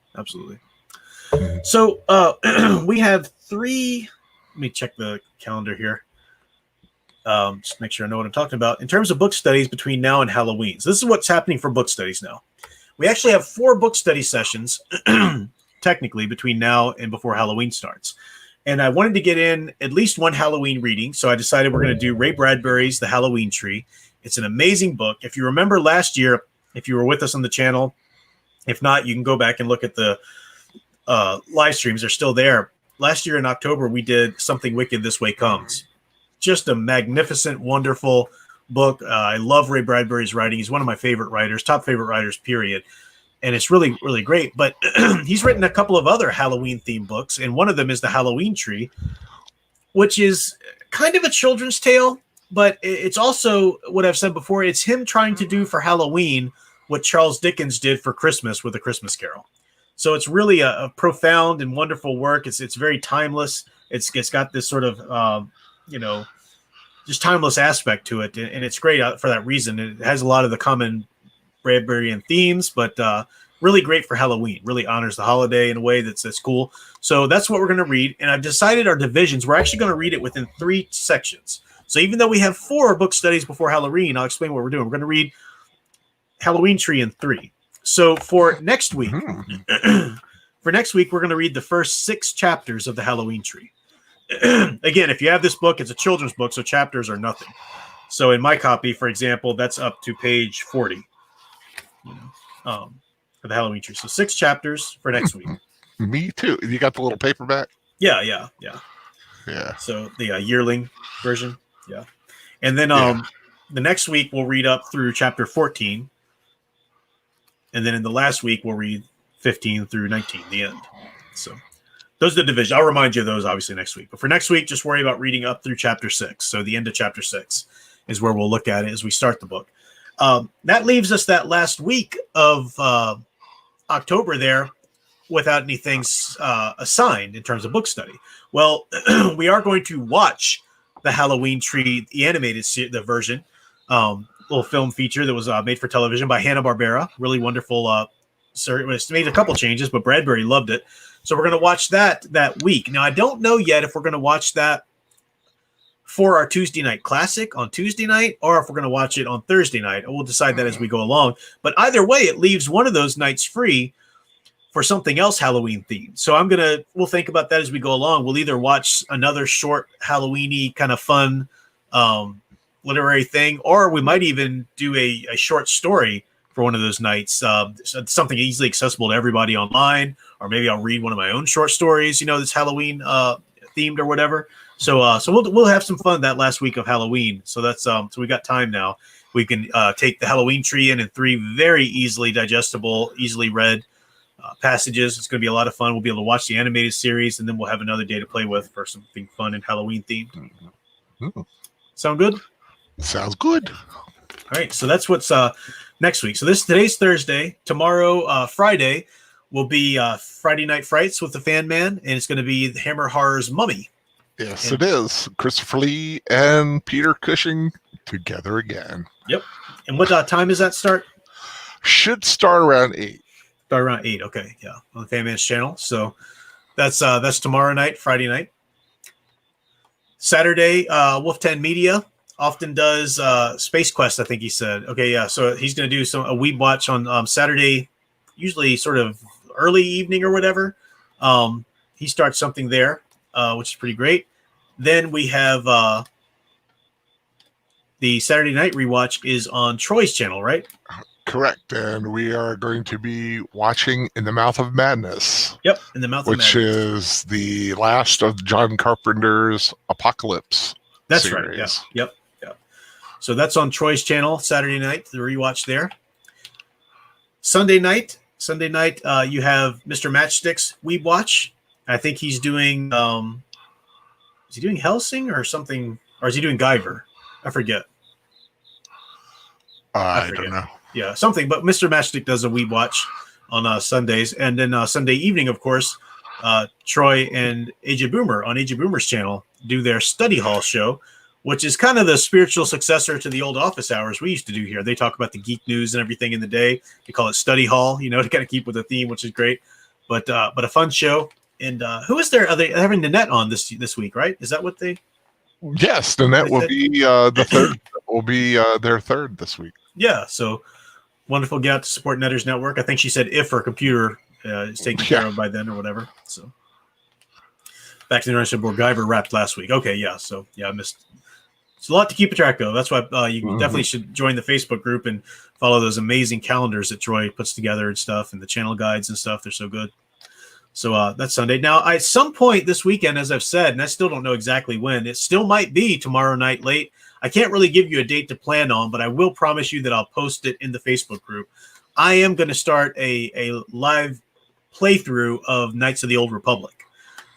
So we have 3. Let me check the calendar here. Just make sure I know what I'm talking about. In terms of book studies between now and Halloween. So this is what's happening for book studies now. We actually have 4 book study sessions, technically, between now and before Halloween starts. And I wanted to get in at least one Halloween reading. So I decided we're going to do Ray Bradbury's The Halloween Tree. It's an amazing book. If you remember last year, if you were with us on the channel, if not, you can go back and look at the live streams. They're still there. last year in October, we did Something Wicked This Way Comes. Just a magnificent, wonderful book. I love Ray Bradbury's writing. He's one of my favorite writers, top favorite writers, period. And it's really, really great. But he's written a couple of other Halloween-themed books, and one of them is The Halloween Tree, which is kind of a children's tale, but it's also what I've said before. It's him trying to do for Halloween what Charles Dickens did for Christmas with A Christmas Carol. So it's really a profound and wonderful work. It's very timeless. It's got this sort of, just timeless aspect to it. And it's great for that reason. It has a lot of the common Bradburian themes, but really great for Halloween. Really honors the holiday in a way that's cool. So that's what we're going to read. And I've decided our divisions. We're actually going to read it within 3 sections. So even though we have 4 book studies before Halloween, I'll explain what we're doing. We're going to read Halloween Tree in 3. So for next week, we're going to read the first 6 chapters of the Halloween Tree. Again, if you have this book, it's a children's book, so chapters are nothing. So in my copy, for example, that's up to page 40 for the Halloween Tree. So 6 chapters for next week. Me too. You got the little paperback? Yeah. So the yearling version. Yeah. And then the next week we'll read up through chapter 14. And then in the last week, we'll read 15 through 19, the end. So those are the divisions. I'll remind you of those, obviously, next week. But for next week, just worry about reading up through chapter 6. So the end of chapter 6 is where we'll look at it as we start the book. That leaves us that last week of October there without anything assigned in terms of book study. Well, we are going to watch the Halloween Tree, the animated the version, little film feature that was made for television by Hanna-Barbera. Really wonderful. It's made a couple changes, but Bradbury loved it. So we're going to watch that week. Now, I don't know yet if we're going to watch that for our Tuesday night classic on Tuesday night or if we're going to watch it on Thursday night. And we'll decide that as we go along. But either way, it leaves one of those nights free for something else Halloween themed. So we'll think about that as we go along. We'll either watch another short Halloween-y kind of fun literary thing, or we might even do a short story for one of those nights, something easily accessible to everybody online, or maybe I'll read one of my own short stories, that's Halloween themed or whatever. So we'll have some fun that last week of Halloween. So that's so we got time now. We can take the Halloween Tree in 3 very easily digestible, easily read passages. It's going to be a lot of fun. We'll be able to watch the animated series, and then we'll have another day to play with for something fun and Halloween themed. Mm-hmm. Sound good? Sounds good. All right, so that's what's next week. So today's Thursday. Tomorrow, Friday, will be Friday Night Frights with the Fan Man, and it's going to be the Hammer Horror's Mummy. Yes, it is. Christopher Lee and Peter Cushing together again. Yep. And what time does that start? Should start around 8. Start around 8. Okay, yeah, on the Fan Man's channel. So that's tomorrow night, Friday night. Saturday, Wolf 10 Media often does Space Quest, I think he said. Okay, yeah. So he's going to do a Weeb Watch on Saturday, usually sort of early evening or whatever. He starts something there, which is pretty great. Then we have the Saturday Night Rewatch is on Troy's channel, right? Correct. And we are going to be watching In the Mouth of Madness. Yep, In the Mouth of Madness. Which is the last of John Carpenter's Apocalypse That's series. right, yeah. Yep. So that's on Troy's channel, Saturday night, the rewatch there. Sunday night, you have Mr. Matchstick's Weeb Watch. I think he's doing, is he doing Helsing or something? Or is he doing Guyver? I forget. I don't know. Yeah, something. But Mr. Matchstick does a Weeb Watch on Sundays. And then Sunday evening, of course, Troy and AJ Boomer on AJ Boomer's channel do their study hall show, which is kind of the spiritual successor to the old office hours we used to do here. They talk about the geek news and everything in the day. They call it study hall, to kind of keep with the theme, which is great. But a fun show. And who is there? Are they having Nanette on this week, right? Is that what they? Yes, Nanette will be the third. Will be their third this week. Yeah, so wonderful. Get out to support Netters Network. I think she said if her computer is taken care of by then or whatever. So back to the International Board Guyver wrapped last week. Okay, yeah. So yeah, I missed. It's a lot to keep track of. That's why you definitely should join the Facebook group and follow those amazing calendars that Troy puts together and stuff, and the channel guides and stuff. They're so good. So that's Sunday. Now, at some point this weekend, as I've said, and I still don't know exactly when, it still might be tomorrow night late. I can't really give you a date to plan on, but I will promise you that I'll post it in the Facebook group. I am going to start a live playthrough of Knights of the Old Republic.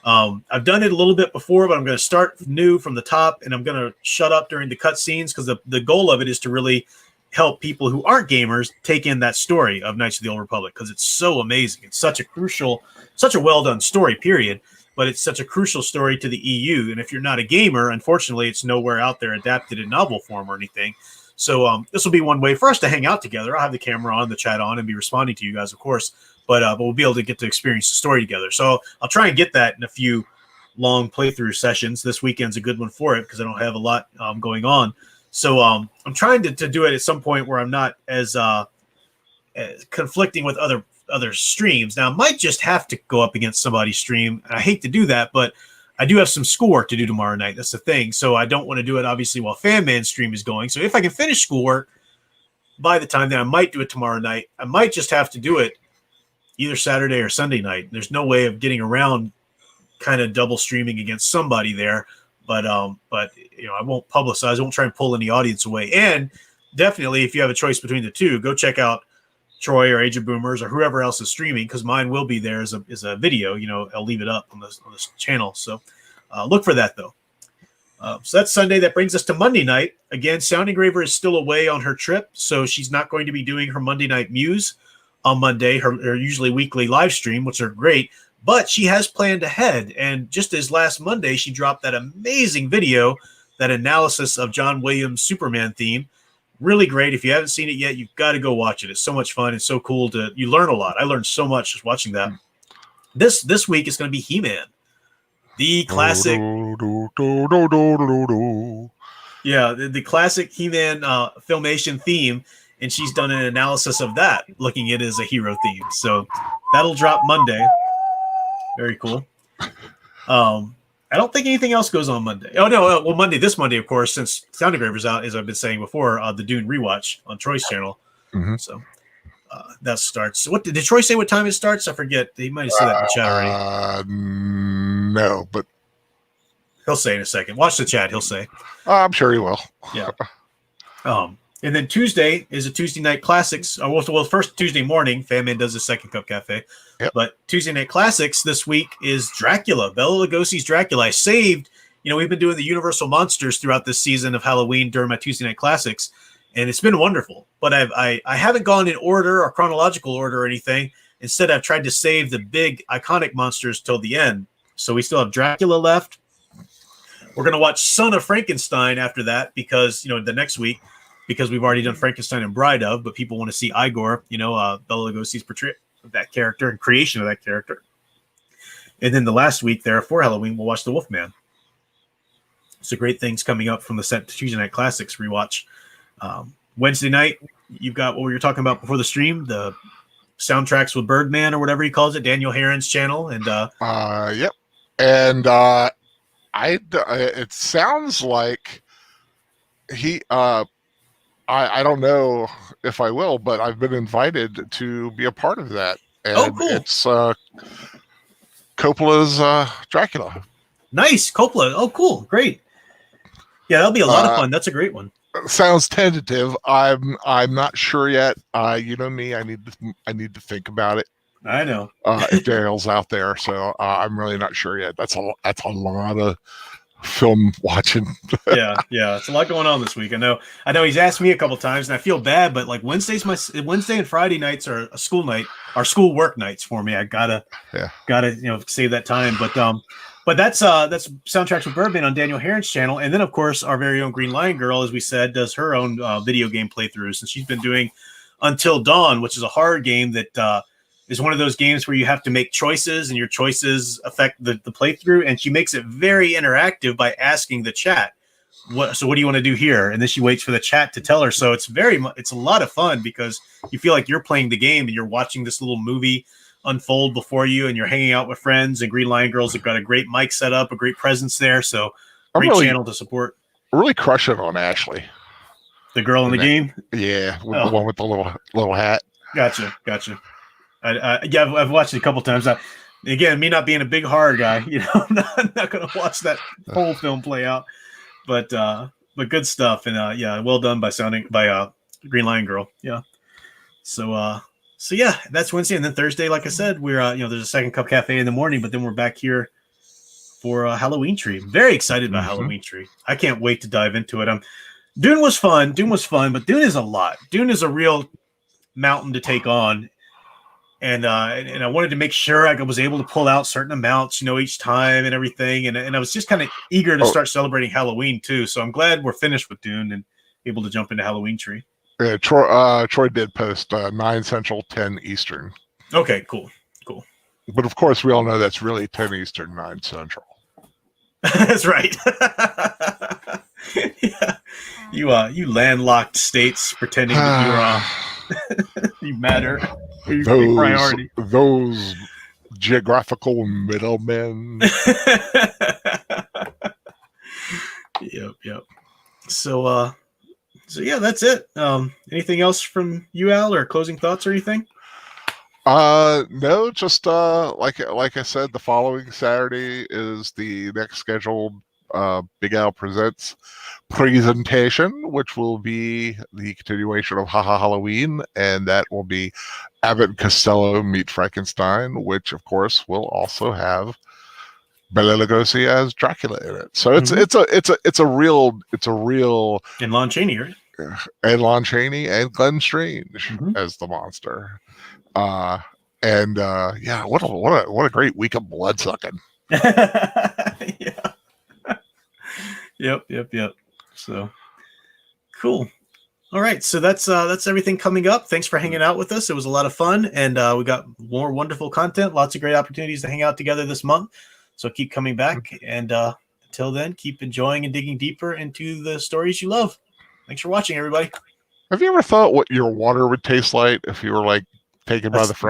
I've done it a little bit before, but I'm going to start new from the top, and I'm going to shut up during the cutscenes because the goal of it is to really help people who aren't gamers take in that story of Knights of the Old Republic because it's so amazing. It's such a well-done story, period, but it's such a crucial story to the EU. And if you're not a gamer, unfortunately, it's nowhere out there adapted in novel form or anything. So this will be one way for us to hang out together. I'll have the camera on, the chat on, and be responding to you guys, of course, but we'll be able to get to experience the story together. So I'll try and get that in a few long playthrough sessions. This weekend's a good one for it because I don't have a lot going on. So I'm trying to do it at some point where I'm not as conflicting with other streams. Now, I might just have to go up against somebody's stream. And I hate to do that, but I do have some schoolwork to do tomorrow night. That's the thing. So I don't want to do it, obviously, while Fanman's stream is going. So if I can finish schoolwork by the time, then I might do it tomorrow night. I might just have to do it either Saturday or Sunday night. There's no way of getting around kind of double streaming against somebody there. But I won't publicize. I won't try and pull any audience away. And definitely, if you have a choice between the two, go check out Troy or Age of Boomers or whoever else is streaming, because mine will be there as a video. I'll leave it up on this channel. So look for that, though. So that's Sunday. That brings us to Monday night. Again, Sound Engraver is still away on her trip, so she's not going to be doing her Monday Night Muse on Monday, her usually weekly live stream, which are great. But she has planned ahead, and just as last Monday, she dropped that amazing video, that analysis of John Williams' Superman theme. Really great. If you haven't seen it yet, you've got to go watch it. It's so much fun and so cool. You learn a lot. I learned so much just watching that. This week is going to be He-Man, the classic. Yeah, the classic He-Man Filmation theme, and she's done an analysis of that, looking at it as a hero theme. So that'll drop Monday. Very cool. I don't think anything else goes on Monday. Oh, no. Well, this Monday, of course, since Sound Engraver's out, as I've been saying before, the Dune rewatch on Troy's channel. Mm-hmm. So that starts. What did Troy say what time it starts? I forget. He might have said that in the chat already. No, but he'll say in a second. Watch the chat. He'll say. I'm sure he will. Yeah. And then Tuesday is a Tuesday Night Classics. Well, first Tuesday morning, Fanman does the Second Cup Cafe. Yep. But Tuesday Night Classics this week is Dracula, Bela Lugosi's Dracula. I saved, we've been doing the Universal Monsters throughout this season of Halloween during my Tuesday Night Classics, and it's been wonderful. But I haven't gone in order or chronological order or anything. Instead, I've tried to save the big iconic monsters till the end. So we still have Dracula left. We're going to watch Son of Frankenstein after that because, the next week, because we've already done Frankenstein and Bride of, but people want to see Igor, Bela Lugosi's portrayal of that character and creation of that character. And then the last week there for Halloween, we'll watch The Wolfman. So great things coming up from the Tuesday Night Classics rewatch. Wednesday night, you've got what we were talking about before the stream, the soundtracks with Birdman or whatever he calls it, Daniel Heron's channel. And yep. And it sounds like he I don't know if I will, but I've been invited to be a part of that. And cool. It's Coppola's Dracula. Nice. Coppola. Oh, cool. Great. Yeah, that'll be a lot of fun. That's a great one. Sounds tentative. I'm not sure yet. You know me, I need to think about it. I know. If Daniel's out there, so I'm really not sure yet. That's a lot of film watching. yeah, it's a lot going on this week. I know he's asked me a couple times, and I feel bad, but like Wednesday and Friday nights are a school night, are school work nights for me. I gotta save that time. But that's Soundtracks with Birdman on Daniel Heron's channel, and then of course our very own Green Lion Girl, as we said, does her own video game playthroughs, and she's been doing Until Dawn, which is a horror game that is one of those games where you have to make choices and your choices affect the playthrough. And she makes it very interactive by asking the chat, what do you want to do here? And then she waits for the chat to tell her. So it's a lot of fun because you feel like you're playing the game and you're watching this little movie unfold before you and you're hanging out with friends. And Green Lion Girls have got a great mic set up, a great presence there. So great channel to support. Really crush it on Ashley. The girl in the game? Yeah. The one with the little hat. Gotcha. I've watched it a couple times. Again, me not being a big horror guy, I'm not going to watch that whole film play out. But good stuff, and yeah, well done by Green Lion Girl. Yeah. So yeah, that's Wednesday, and then Thursday, like I said, we're there's a Second Cup Cafe in the morning, but then we're back here for Halloween Tree. Very excited about Halloween Tree. I can't wait to dive into it. Dune was fun, but Dune is a lot. Dune is a real mountain to take on. And I wanted to make sure I was able to pull out certain amounts, each time and everything. And I was just kind of eager to start celebrating Halloween too. So I'm glad we're finished with Dune and able to jump into Halloween Tree. Yeah, Troy did post 9 Central, 10 Eastern. Okay, cool. But of course, we all know that's really 10 Eastern, 9 Central. That's right. Yeah, you landlocked states pretending that you matter. Those geographical middlemen. Yep. So yeah, that's it. Anything else from you, Al, or closing thoughts or anything? No, just like I said, the following Saturday is the next scheduled Big Al Presents presentation, which will be the continuation of Haha Halloween, and that will be Abbott and Costello Meet Frankenstein, which of course will also have Bela Lugosi as Dracula in it. So it's a real and Lon Chaney, right? And Lon Chaney and Glenn Strange as the monster. Yeah, what a great week of blood sucking. Yeah. Yep. So cool. All right, so that's everything coming up. Thanks for hanging out with us. It was a lot of fun, and we got more wonderful content. Lots of great opportunities to hang out together this month. So keep coming back, and until then, keep enjoying and digging deeper into the stories you love. Thanks for watching, everybody. Have you ever thought what your water would taste like if you were like taken by the friend?